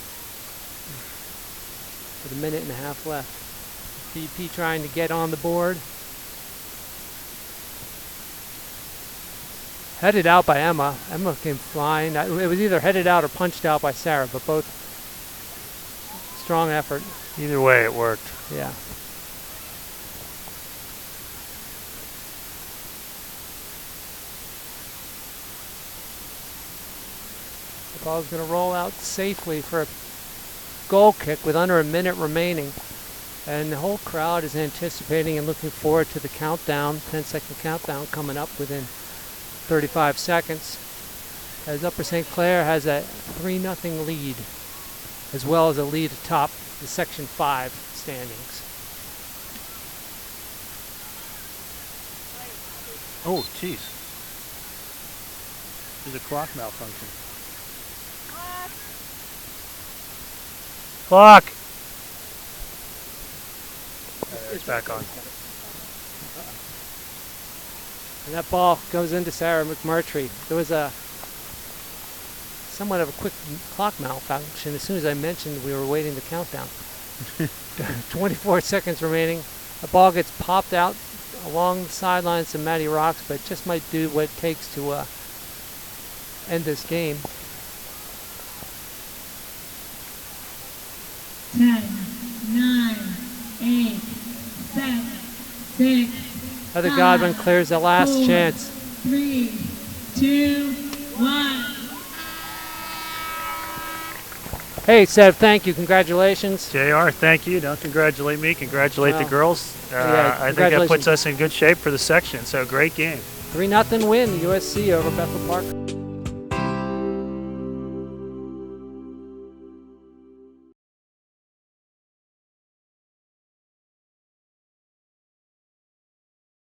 A: With a minute and a half left. BP trying to get on the board. Headed out by Emma. Emma came flying. It was either headed out or punched out by Sarah, but both strong effort.
B: Either way, it worked.
A: Yeah. The ball's going to roll out safely for a goal kick with under a minute remaining. And the whole crowd is anticipating and looking forward to the countdown, 10-second countdown coming up within 35 seconds. As Upper St. Clair has a 3-0 lead, as well as a lead atop the Section 5 standings.
B: Oh, jeez. There's a clock malfunction. Clock! It's back on.
A: And that ball goes into Sarah McMurtry. There was a somewhat of a quick clock malfunction. As soon as I mentioned we were waiting the countdown. 24 seconds remaining. The ball gets popped out along the sidelines to Matty Rocks, but just might do what it takes to end this game.
C: 10, 9, 8, 7, 6,
A: Heather Godwin clears the last
C: 4,
A: chance.
C: 3, 2, 1.
A: Hey, Sev, thank you. Congratulations.
B: JR, thank you. Don't congratulate me. Congratulate the
A: Well,
B: girls.
A: yeah,
B: I think that puts
A: congratulations.
B: us in good shape for the section. So great game.
A: 3-0 win, USC over Bethel Park.